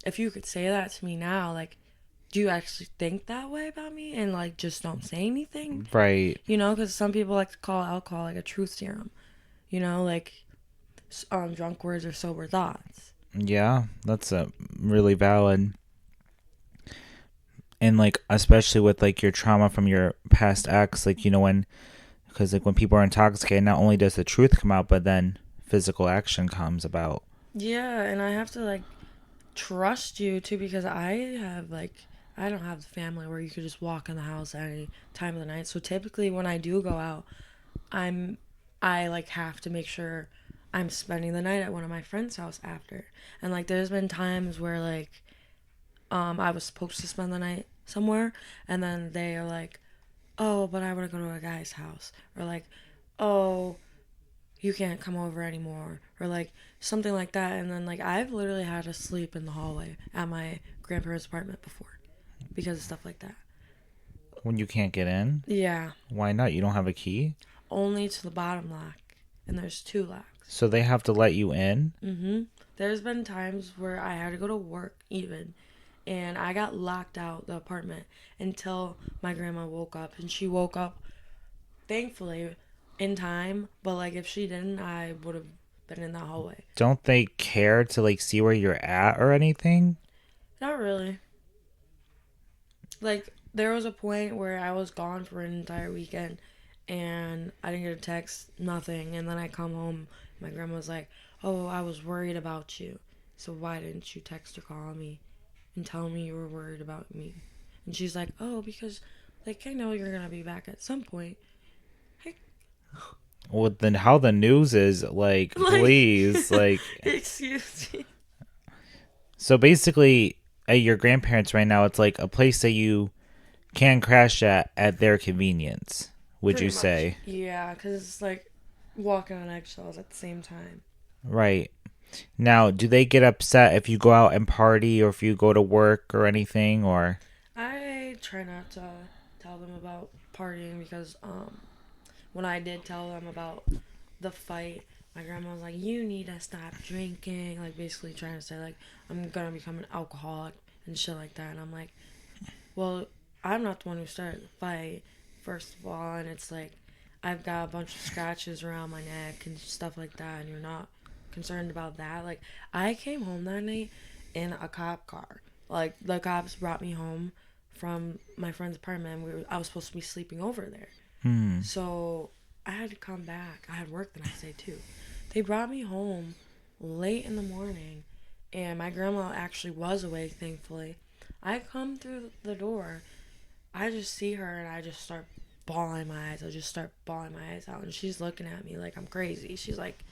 if you could say that to me now, like, do you actually think that way about me? And like, just don't say anything, Right. Because some people like to call alcohol like a truth serum, like, drunk words or sober thoughts. Yeah, that's a really valid. And like especially with like your trauma from your past ex, like when because like when people are intoxicated, not only does the truth come out, but then physical action comes about. Yeah, and I have to like trust you too because I don't have the family where you could just walk in the house at any time of the night. So typically when I do go out, I'm I like have to make sure I'm spending the night at one of my friends' house after. And like there's been times where like I was supposed to spend the night somewhere and then they are like, "Oh, but I want to go to a guy's house." Or like, "Oh, you can't come over anymore." Or like something like that. And then like I've literally had to sleep in the hallway at my grandparents' apartment before because of stuff like that. When you can't get in, Yeah, why not? You don't have a key, only to the bottom lock. And there's two locks. so they have to let you in. There's been times where I had to go to work even, and I got locked out the apartment until my grandma woke up, and she woke up thankfully in time. But like if she didn't, I would have been in that hallway. Don't they care to like see where you're at or anything? Not really. Like there was a point where I was gone for an entire weekend, and I didn't get a text, nothing. And then I come home, my grandma was like, "Oh, I was worried about you. So why didn't you text or call me and tell me you were worried about me?" And she's like, "Oh, because like I know you're gonna be back at some point." Hey, Well, then how the news is like, like, please, like, excuse me. so basically, at your grandparents right now, it's like a place that you can crash at their convenience. Would Pretty you much, say? yeah, because it's like walking on eggshells at the same time. Right. Now, do they get upset if you go out and party or if you go to work or anything or I try not to tell them about partying because when I did tell them about the fight, my grandma was like, "You need to stop drinking," like basically trying to say like I'm gonna become an alcoholic and shit like that. And I'm like, well, I'm not the one who started the fight, first of all, and it's like I've got a bunch of scratches around my neck and stuff like that, and you're not concerned about that. Like I came home that night in a cop car. Like the cops brought me home from my friend's apartment. I was supposed to be sleeping over there. hmm. So I had to come back. I had work the next day too. They brought me home late in the morning, and my grandma actually was awake, thankfully. I come through the door. I just see her, and I just start bawling my eyes. I just start bawling my eyes out, and she's looking at me like I'm crazy. She's like,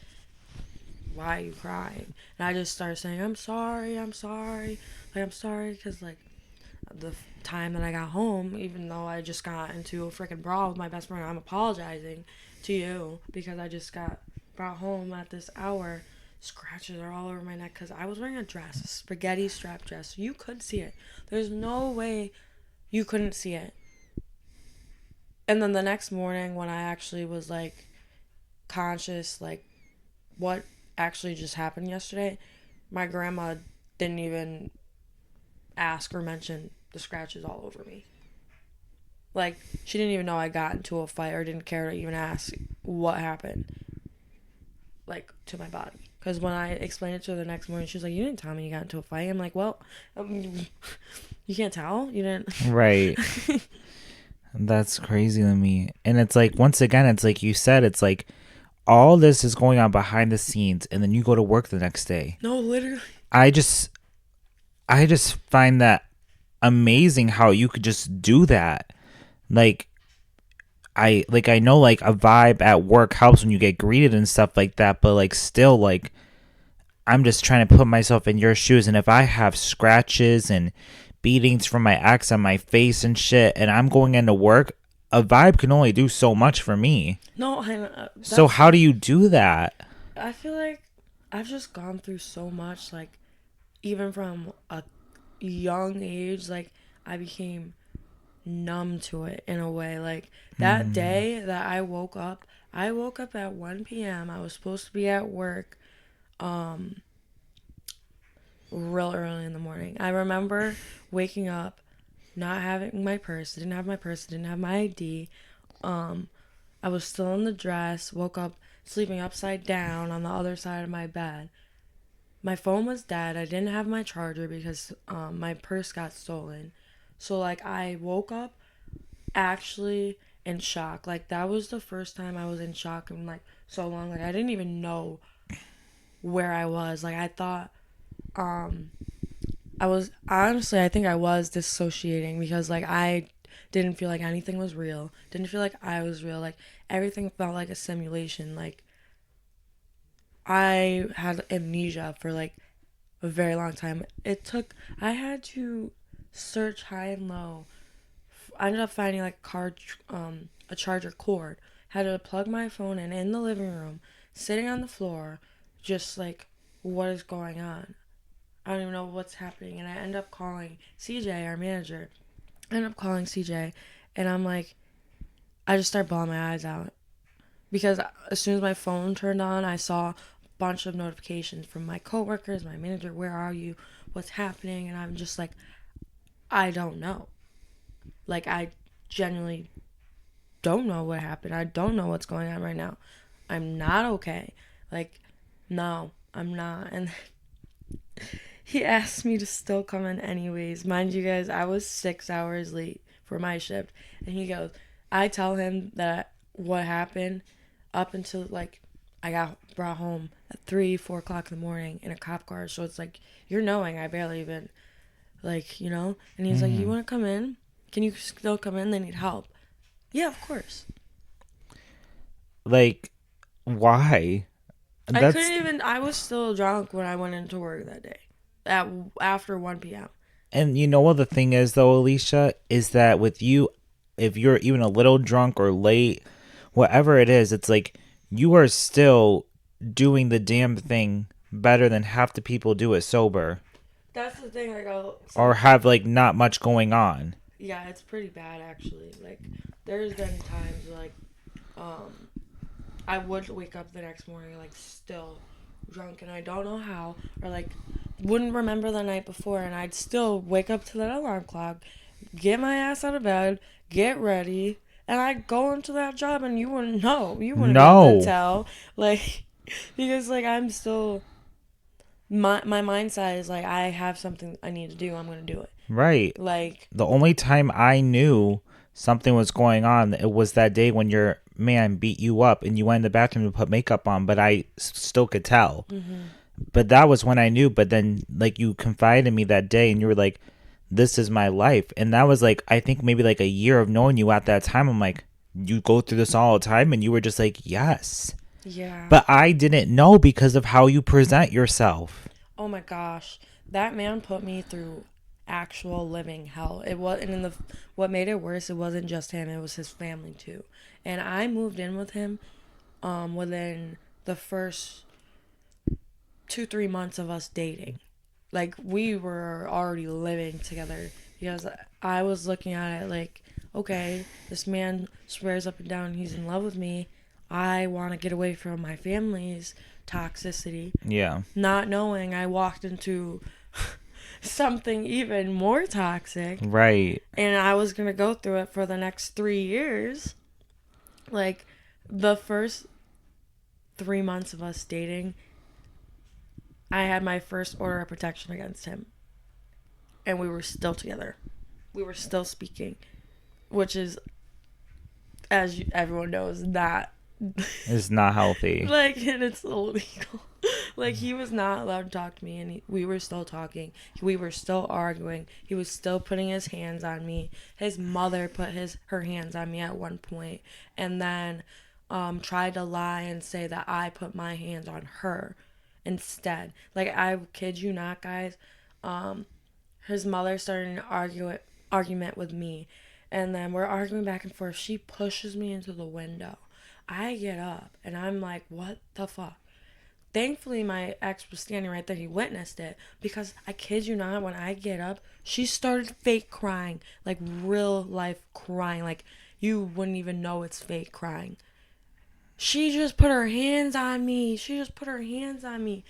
"Why are you crying?" And I just start saying, "I'm sorry, I'm sorry, like I'm sorry," because like the time that I got home, even though I just got into a freaking brawl with my best friend, I'm apologizing to you because I just got brought home at this hour. Scratches are all over my neck because I was wearing a dress, a spaghetti strap dress. You could see it. There's no way you couldn't see it. And then the next morning, when I actually was like conscious, like what actually just happened yesterday, my grandma didn't even ask or mention the scratches all over me. Like, she didn't even know I got into a fight or didn't care to even ask what happened, like, to my body. Because when I explained it to her the next morning, she was like, "You didn't tell me you got into a fight." I'm like, "Well, you can't tell? You didn't." Right. That's crazy to me. And it's like once again, it's like you said, it's like all this is going on behind the scenes and then you go to work the next day. No, literally. I just I just find that amazing how you could just do that. Like I know like a vibe at work helps when you get greeted and stuff like that, but like still like I'm just trying to put myself in your shoes and if I have scratches and beatings from my ex on my face and shit and I'm going into work, a vibe can only do so much for me. No, So that's. how do you do that? I feel like I've just gone through so much, like, even from a young age, like, I became numb to it in a way. Like that Mm. day that I woke up at 1 p.m. I was supposed to be at work um real early in the morning. I remember waking up, not having my purse. I didn't have my purse. I didn't have my ID. Um, I was still in the dress. Woke up sleeping upside down on the other side of my bed. My phone was dead. I didn't have my charger because my purse got stolen. So like I woke up actually in shock. Like that was the first time I was in shock in like so long. Like I didn't even know where I was. Like I thought um I was honestly, I think I was dissociating because like I didn't feel like anything was real. Didn't feel like I was real. Like everything felt like a simulation. Like I had amnesia for like a very long time. I had to search high and low. I ended up finding like a charger cord. Had to plug my phone in the living room, sitting on the floor, just like what is going on. I don't even know what's happening. And I end up calling CJ, our manager. I end up calling CJ, and I'm like, I just start bawling my eyes out. Because as soon as my phone turned on, I saw a bunch of notifications from my coworkers, my manager, where are you? What's happening? And I'm just like, I don't know. Like, I genuinely don't know what happened. I don't know what's going on right now. I'm not okay. Like, no, I'm not. And he asked me to still come in anyways. Mind you guys, I was 6 hours late for my shift. And he goes, I tell him that what happened up until like I got brought home at 3, 4 o'clock in the morning in a cop car. So it's like, you're knowing I barely even, like, you know? And he's like, you Mm. want to come in? Can you still come in? They need help. Yeah, of course. Like, why? I That's couldn't even, I was still drunk when I went into work that day at after 1 p.m. And you know what the thing is though, Alicia, is that with you, if you're even a little drunk or late, whatever it is, it's like you are still doing the damn thing better than half the people do it sober That's the thing. I go or some. have like not much going on. Yeah, it's pretty bad actually. Like, there's been times like, um, I would wake up the next morning like still drunk, and I don't know how, or like wouldn't remember the night before, and I'd still wake up to that alarm clock, get my ass out of bed, get ready, and I'd go into that job, and you wouldn't know. You wouldn't be able to No. tell, like, because like I'm still my mindset is like I have something I need to do. I'm gonna do it. Right. Like, The only time I knew something was going on, it was that day when your man beat you up and you went in the bathroom to put makeup on, but I still could tell. mm-hmm. But that was when I knew. But then, like, you confided in me that day and you were like, this is my life. And that was like, I think maybe like a year of knowing you at that time. I'm like, you go through this all the time? And you were just like, yes. Yeah. But I didn't know because of how you present yourself. Oh my gosh, that man put me through actual living hell. It was, and in the what made it worse, it wasn't just him; it was his family too. And I moved in with him, within the first 2, 3 months of us dating. Like we were already living together because I was looking at it like, okay, this man swears up and down he's in love with me. I want to get away from my family's toxicity, Yeah. not knowing I walked into something even more toxic, Right. and I was going to go through it for the next 3 years. Like, the first 3 months of us dating, I had my first order of protection against him, and we were still together. We were still speaking, which is, everyone knows, not It's not healthy. like, and it's illegal. Like, he was not allowed to talk to me, and we were still talking. We were still arguing. He was still putting his hands on me. His mother put her hands on me at one point, and then tried to lie and say that I put my hands on her instead. Like, I kid you not, guys. His mother started an argument with me, and then we're arguing back and forth. She pushes me into the window. I get up and I'm like, what the fuck? Thankfully, my ex was standing right there. He witnessed it because I kid you not, when I get up, she started fake crying, like real life crying, like you wouldn't even know it's fake crying. She just put her hands on me. She just put her hands on me.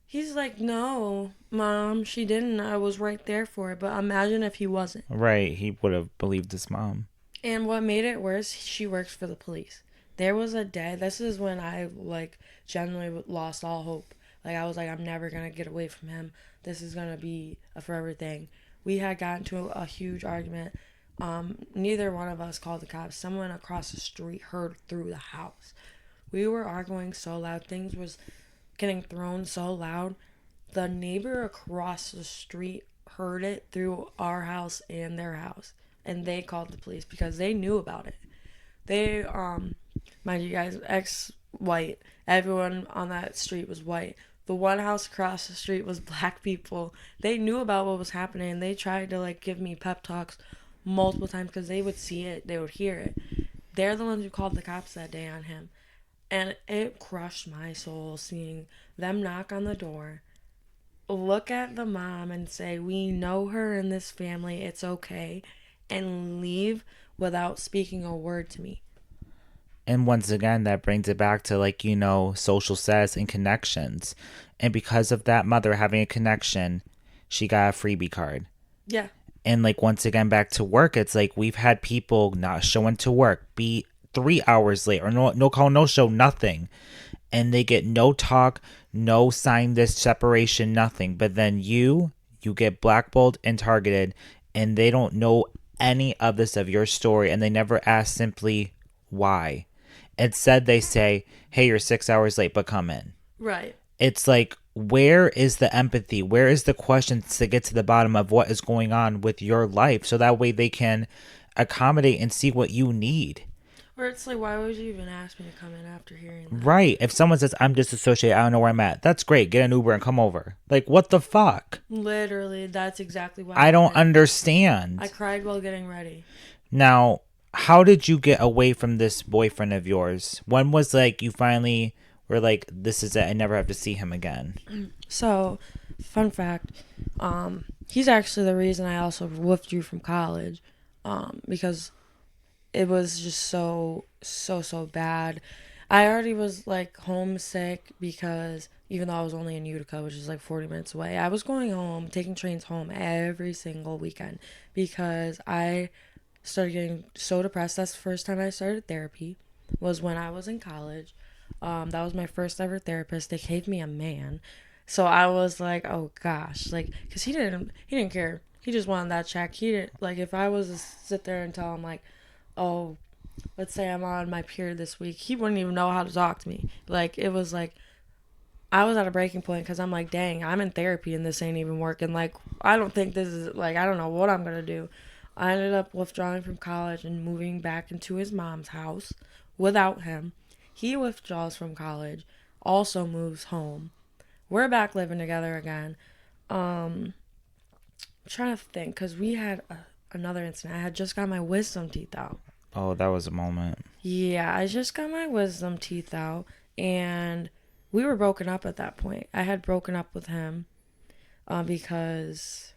He's like, no, mom, she didn't. I was right there for it. But imagine if he wasn't. Right. He would have believed his mom. And what made it worse, she works for the police. There was a day, this is when I, like, genuinely lost all hope. Like, I was like, I'm never going to get away from him. This is going to be a forever thing. We had gotten to a huge argument. Neither one of us called the cops. Someone across the street heard through the house. We were arguing so loud. Things was getting thrown so loud. The neighbor across the street heard it through our house and their house, and they called the police because they knew about it. They mind you guys, ex-white. Everyone on that street was white. The one house across the street was black people. They knew about what was happening. They tried to like give me pep talks multiple times because they would see it, they would hear it. They're the ones who called the cops that day on him. And it crushed my soul seeing them knock on the door, look at the mom and say, we know her in this family, it's okay, and leave without speaking a word to me. And once again, that brings it back to, like, social status and connections. And because of that mother having a connection, she got a freebie card. Yeah. And, like, once again, back to work, it's like we've had people not showing to work, be 3 hours late, or no call, no show, nothing. And they get no talk, no sign this separation, nothing. But then you get blackballed and targeted, and they don't know any of this of your story, and they never ask simply why. Instead, they say, hey, you're 6 hours late, but come in. Right. It's like, where is the empathy? Where is the questions to get to the bottom of what is going on with your life? So that way they can accommodate and see what you need. Or it's like, why would you even ask me to come in after hearing that? Right. If someone says, I'm disassociated, I don't know where I'm at, that's great. Get an Uber and come over. Like, what the fuck? Literally, that's exactly why I don't understand. I cried while getting ready. Now, how did you get away from this boyfriend of yours? When was, like, you finally were like, this is it, I never have to see him again? So, fun fact, he's actually the reason I also withdrew from college, because it was just so bad. I already was like homesick because even though I was only in Utica, which is like 40 minutes away, I was going home, taking trains home every single weekend because I started getting so depressed. That's the first time I started therapy, was when I was in college. That was my first ever therapist. They gave me a man. So I was like, oh gosh, like, cause he didn't care. He just wanted that check. He didn't, like, if I was to sit there and tell him like, oh, let's say I'm on my period this week, he wouldn't even know how to talk to me. Like, it was like, I was at a breaking point because I'm like, dang, I'm in therapy and this ain't even working. Like, I don't think this is, like, I don't know what I'm going to do. I ended up withdrawing from college and moving back into his mom's house without him. He withdraws from college, also moves home. We're back living together again. I'm trying to think because we had another incident. I had just got my wisdom teeth out. Oh, that was a moment. Yeah, I just got my wisdom teeth out, and we were broken up at that point. I had broken up with him because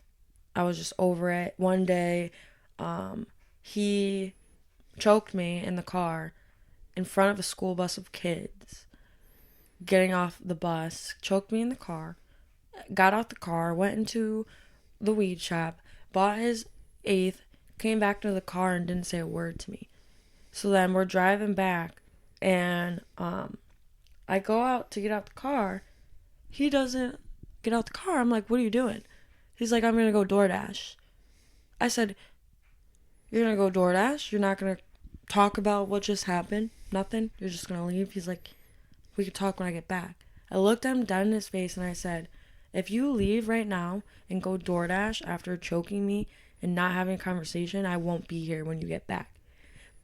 I was just over it. One day, he choked me in the car in front of a school bus of kids. Getting off the bus, choked me in the car, got out the car, went into the weed shop, bought his eighth, came back to the car and didn't say a word to me. So then we're driving back, and I go out to get out the car. He doesn't get out the car. I'm like, what are you doing? He's like, I'm going to go DoorDash. I said, you're going to go DoorDash? You're not going to talk about what just happened? Nothing? You're just going to leave? He's like, we could talk when I get back. I looked him dead in his face and I said, if you leave right now and go DoorDash after choking me and not having a conversation, I won't be here when you get back.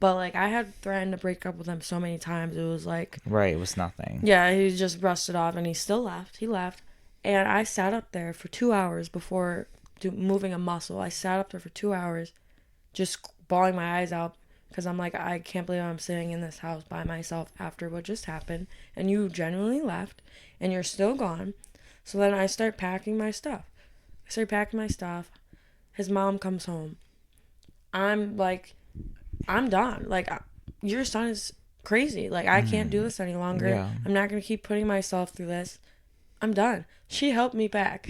But, like, I had threatened to break up with him so many times. It was like... Right, it was nothing. Yeah, he just brushed it off, and he still left. He left. And I sat up there for 2 hours before moving a muscle. I sat up there for 2 hours just bawling my eyes out, because I'm like, I can't believe I'm sitting in this house by myself after what just happened, and you genuinely left, and you're still gone. So then I start packing my stuff. His mom comes home. I'm like, I'm done. Like, your son is crazy. Like, I can't do this any longer. Yeah. I'm not going to keep putting myself through this. I'm done. She helped me pack.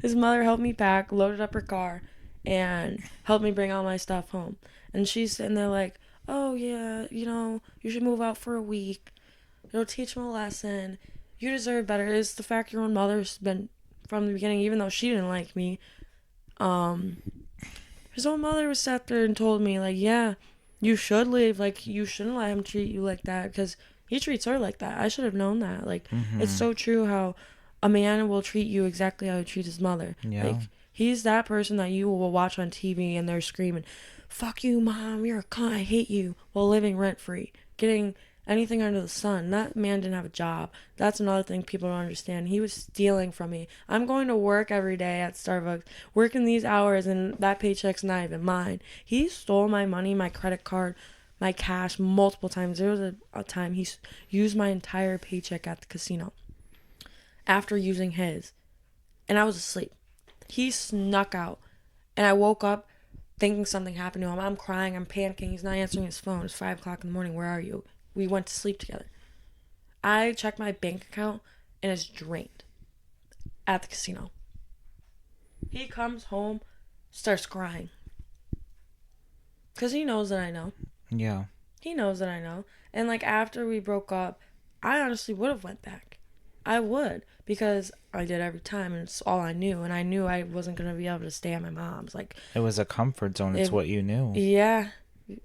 His mother helped me pack, loaded up her car, and helped me bring all my stuff home. And she's sitting there like, oh, yeah, you should move out for a week. It'll teach him a lesson. You deserve better. It's the fact your own mother's been, from the beginning, even though she didn't like me, um, his own mother was sat there and told me, like, yeah, you should leave. Like, you shouldn't let him treat you like that because he treats her like that. I should have known that. Like, it's so true how a man will treat you exactly how he treats his mother. Yeah. Like, he's that person that you will watch on TV and they're screaming, fuck you, mom, you're a cunt, I hate you, while living rent free, getting anything under the sun. That man didn't have a job. That's another thing people don't understand. He was stealing from me. I'm going to work every day at Starbucks, working these hours, and that paycheck's not even mine. He stole my money, my credit card, my cash multiple times. There was a time he used my entire paycheck at the casino after using his, and I was asleep. He snuck out, and I woke up thinking something happened to him. I'm crying, I'm panicking. He's not answering his phone. It's 5 o'clock in the morning. Where are you? We went to sleep together. I checked my bank account, and it's drained at the casino. He comes home, starts crying. Because he knows that I know. Yeah. He knows that I know. And, like, after we broke up, I honestly would have went back. I would. Because I did every time, and it's all I knew. And I knew I wasn't going to be able to stay at my mom's. Like, It was a comfort zone. It's what you knew. Yeah.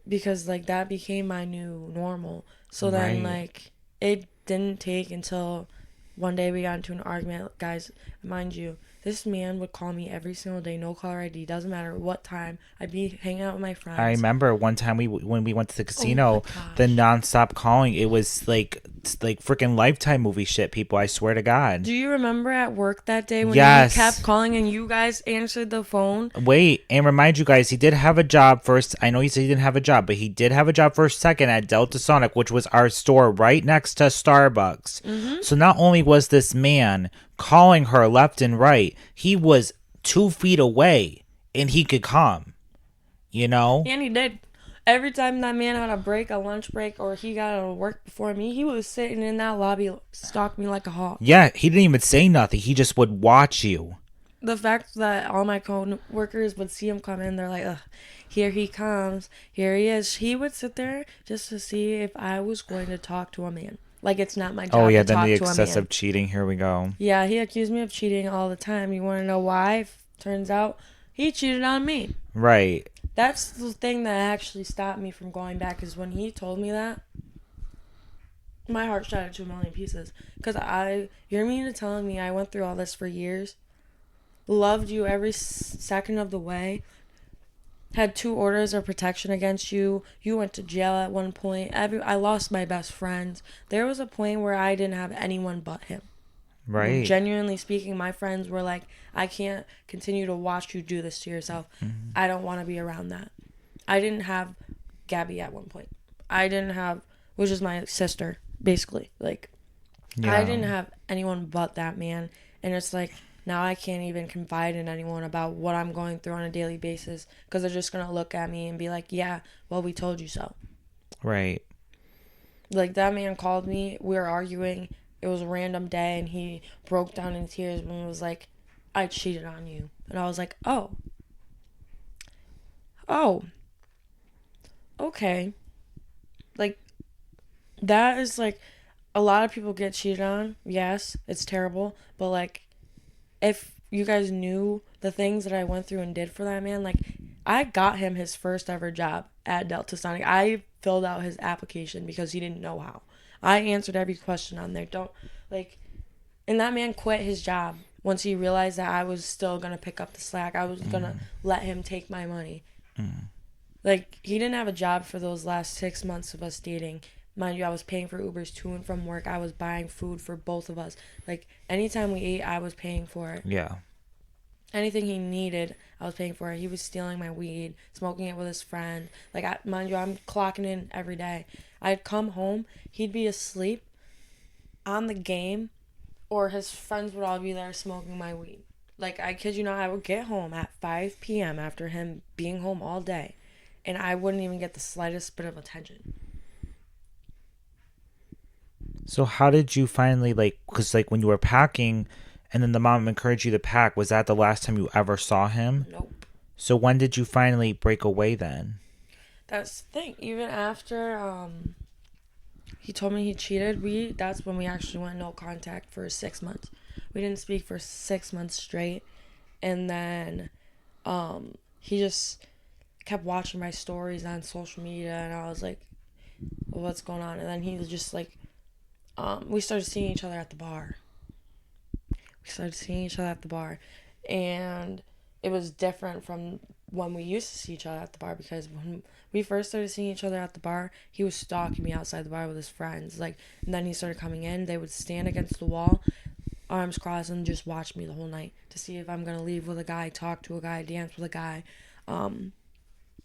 Because, like, that became my new normal. So then, Right. like, it didn't take until one day we got into an argument. Guys, mind you, this man would call me every single day, no caller ID, doesn't matter what time. I'd be hanging out with my friends. I remember one time when we went to the Oh casino, my the gosh. nonstop calling. It was like freaking Lifetime movie shit. People, I swear to God. Do you remember at work that day when Yes. he kept calling and you guys answered the phone? Wait, and remind you guys, he did have a job first. I know he said he didn't have a job, but he did have a job for a second at Delta Sonic, which was our store right next to Starbucks. So not only was this man calling her left and right, he was 2 feet away and he could come, you know? And he did. Every time that man had a break, a lunch break, or he got out of work before me, he was sitting in that lobby, stalked me like a hawk. Yeah, he didn't even say nothing. He just would watch you. The fact that all my co-workers would see him come in, they're like, ugh, here he comes, here he is. He would sit there just to see if I was going to talk to a man. Like, it's not my job Oh, yeah, to then talk the to a man. excessive cheating. Here we go. Yeah, he accused me of cheating all the time. You want to know why? Turns out he cheated on me. Right. That's the thing that actually stopped me from going back, is when he told me that, my heart shattered to a million pieces. Because you're mean to telling me I went through all this for years, loved you every second of the way, had 2 orders of protection against you, you went to jail at one point, I lost my best friends. There was a point where I didn't have anyone but him. Right. Genuinely speaking, my friends were like, I can't continue to watch you do this to yourself. I don't want to be around that. I didn't have Gabby at one point. Which is my sister, basically. Like, Yeah. I didn't have anyone but that man. And it's like, now I can't even confide in anyone about what I'm going through on a daily basis, because they're just going to look at me and be like, yeah, well, we told you so. Right. Like, that man called me, we were arguing, it was a random day, and he broke down in tears and was like, I cheated on you. And I was like, oh, okay. Like, that is like, a lot of people get cheated on. Yes, it's terrible. But, like, if you guys knew the things that I went through and did for that man, like, I got him his first ever job at Delta Sonic. I filled out his application because he didn't know how. I answered every question on there. And that man quit his job once he realized that I was still going to pick up the slack. I was going to let him take my money. Like, he didn't have a job for those last 6 months of us dating. Mind you, I was paying for Ubers to and from work. I was buying food for both of us. Like, anytime we ate, I was paying for it. Yeah. Anything he needed, I was paying for it. He was stealing my weed, smoking it with his friend. Like, mind you, I'm clocking in every day. I'd come home, he'd be asleep on the game, or his friends would all be there smoking my weed. Like, I kid you not, I would get home at 5 p.m. after him being home all day, and I wouldn't even get the slightest bit of attention. So how did you finally like? Because like when you were packing, and then the mom encouraged you to pack, was that the last time you ever saw him? Nope. So when did you finally break away then? That's the thing. Even after he told me he cheated, that's when we actually went no contact for 6 months. We didn't speak for 6 months straight, and then he just kept watching my stories on social media, and I was like, well, what's going on? And then he was just like, we started seeing each other at the bar. And it was different from when we used to see each other at the bar, because when we first started seeing each other at the bar, he was stalking me outside the bar with his friends. Like, and then he started coming in. They would stand against the wall, arms crossed, and just watch me the whole night to see if I'm gonna leave with a guy, talk to a guy, dance with a guy. Um,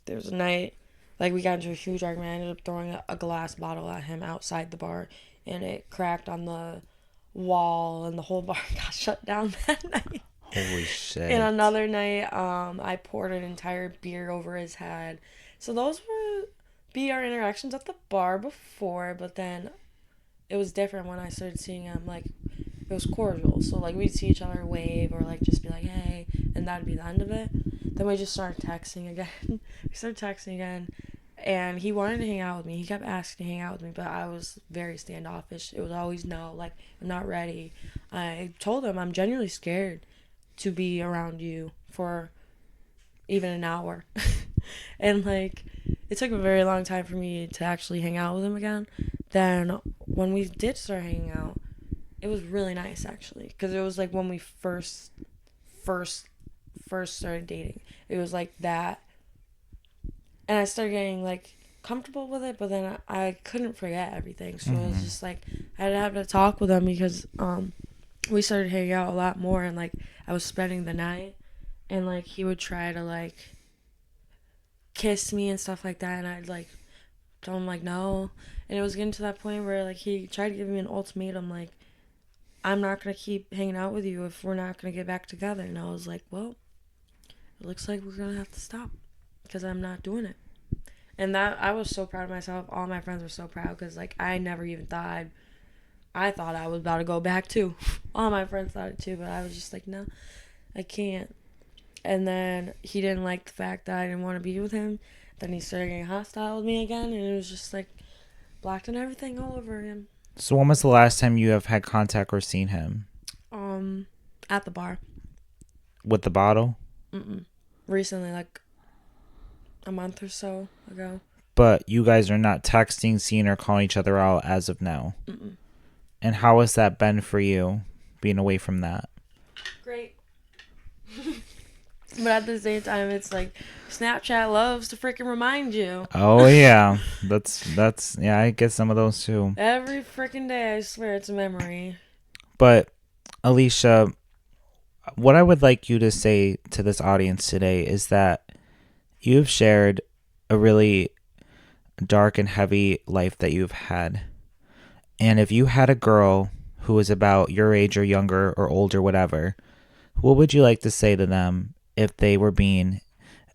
there was a night, like, we got into a huge argument. I ended up throwing a glass bottle at him outside the bar, and it cracked on the wall, and the whole bar got shut down that night. Holy And shit. another night, I poured an entire beer over his head. So those were be our interactions at the bar before, but then it was different when I started seeing him. Like, it was cordial. So like, we'd see each other, wave, or like just be like, hey, and that'd be the end of it. Then we just started texting again. And he wanted to hang out with me. He kept asking to hang out with me, but I was very standoffish. It was always no, like, I'm not ready. I told him I'm genuinely scared to be around you for even an hour. And like, it took a very long time for me to actually hang out with him again. Then when we did start hanging out, it was really nice actually, because it was like when we first started dating. It was like that, and I started getting like comfortable with it, but then I couldn't forget everything. So it was Mm-hmm. just like I had to have to talk with him, because we started hanging out a lot more, and like I was spending the night, and like he would try to like kiss me and stuff like that, and I'd like tell him like no, and it was getting to that point where like he tried to give me an ultimatum, like, I'm not gonna keep hanging out with you if we're not gonna get back together. And I was like, well, it looks like we're gonna have to stop, because I'm not doing it. And that, I was so proud of myself. All my friends were so proud, because like I never even thought I thought I was about to go back too. All my friends thought it too, but I was just like, no, I can't. And then he didn't like the fact that I didn't want to be with him. Then he started getting hostile with me again, and it was just like blocked and everything all over him. So when was the last time you have had contact or seen him? Um, at the bar. With the bottle? Mm-mm. Recently, like a month or so ago. But you guys are not texting, seeing, or calling each other out as of now. Mm-mm. And how has that been for you, being away from that? Great. But at the same time, it's like Snapchat loves to freaking remind you. Oh yeah, that's yeah. I get some of those too. Every freaking day, I swear it's a memory. But Alicia, what I would like you to say to this audience today is that you've shared a really dark and heavy life that you've had. And if you had a girl who was about your age or younger or older, whatever, what would you like to say to them if they were being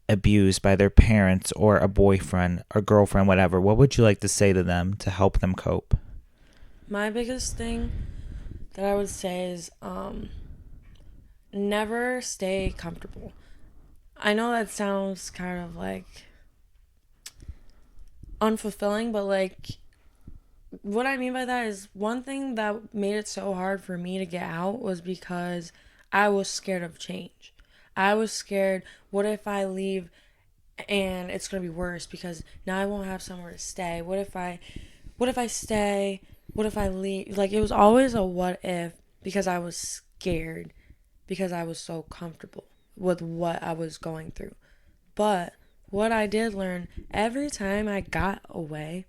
abused by their parents or a boyfriend or girlfriend, whatever? What would you like to say to them to help them cope? My biggest thing that I would say is never stay comfortable. I know that sounds kind of like unfulfilling, but like what I mean by that is, one thing that made it so hard for me to get out was because I was scared of change. I was scared, what if I leave and it's going to be worse, because now I won't have somewhere to stay. What if I stay? What if I leave? Like, it was always a what if, because I was scared, because I was so comfortable with what I was going through. But what I did learn, every time I got away,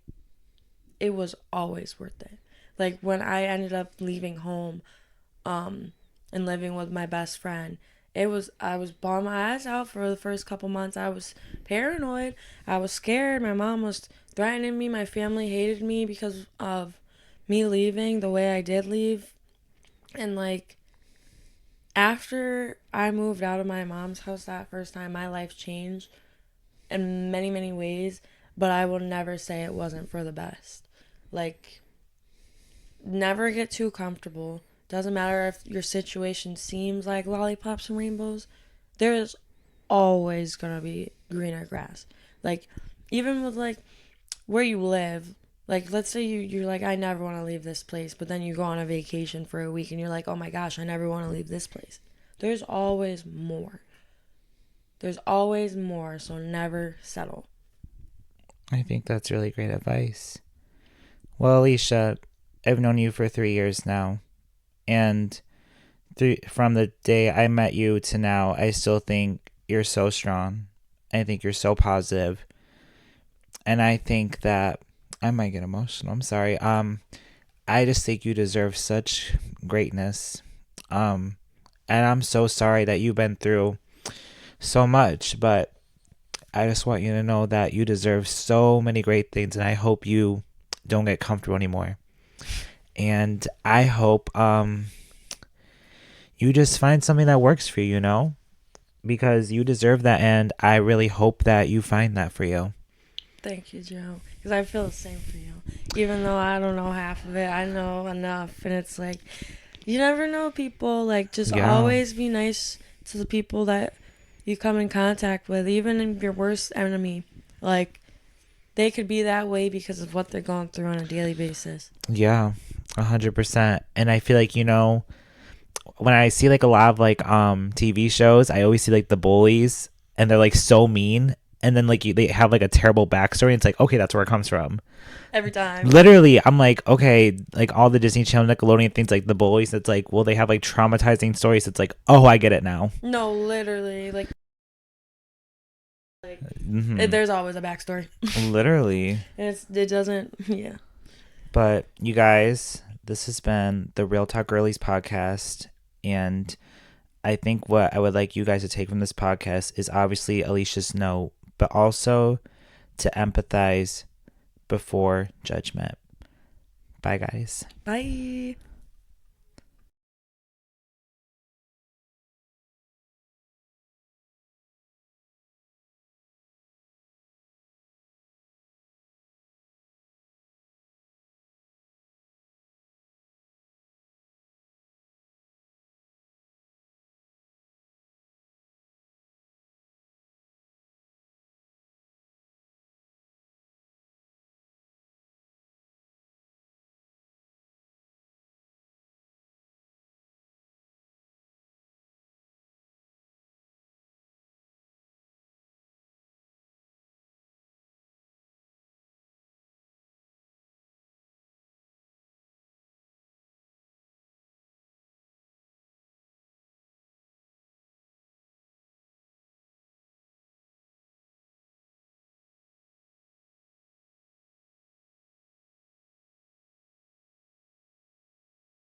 it was always worth it. Like, when I ended up leaving home and living with my best friend, I was bawling my eyes out for the first couple months. I was paranoid. I was scared. My mom was threatening me. My family hated me because of me leaving the way I did leave. And like after I moved out of my mom's house that first time, my life changed in many, many ways, but I will never say it wasn't for the best. Like, never get too comfortable. Doesn't matter if your situation seems like lollipops and rainbows, there's always gonna be greener grass. Like, even with like where you live, like let's say you're like, I never want to leave this place, but then you go on a vacation for a week and you're like, oh my gosh, I never want to leave this place. There's always more. There's always more, so never settle. I think that's really great advice. Well, Alicia, I've known you for 3 years now, and from the day I met you to now, I still think you're so strong. I think you're so positive, and I think that I might get emotional. I'm sorry. I just think you deserve such greatness. Um, and I'm so sorry that you've been through so much, but I just want you to know that you deserve so many great things, and I hope you don't get comfortable anymore. And I hope you just find something that works for you, because you deserve that, and I really hope that you find that for you. Thank you, Joe. Because I feel the same for you. Even though I don't know half of it, I know enough. And it's like, you never know people. Like, just Yeah. always be nice to the people that you come in contact with, even your worst enemy. Like, they could be that way because of what they're going through on a daily basis. Yeah, 100%. And I feel like, when I see like a lot of like TV shows, I always see like the bullies, and they're like so mean, and then like they have like a terrible backstory, and it's like, okay, that's where it comes from. Every time. Literally, I'm like, okay, like all the Disney Channel, Nickelodeon things, like the bullies, it's like, well, they have like traumatizing stories. It's like, oh, I get it now. No, literally. Hmm. There's always a backstory. Literally. And it doesn't, yeah. But you guys, this has been the Real Talk Girlies podcast, and I think what I would like you guys to take from this podcast is obviously Alicia's note, but also to empathize before judgment. Bye, guys. Bye.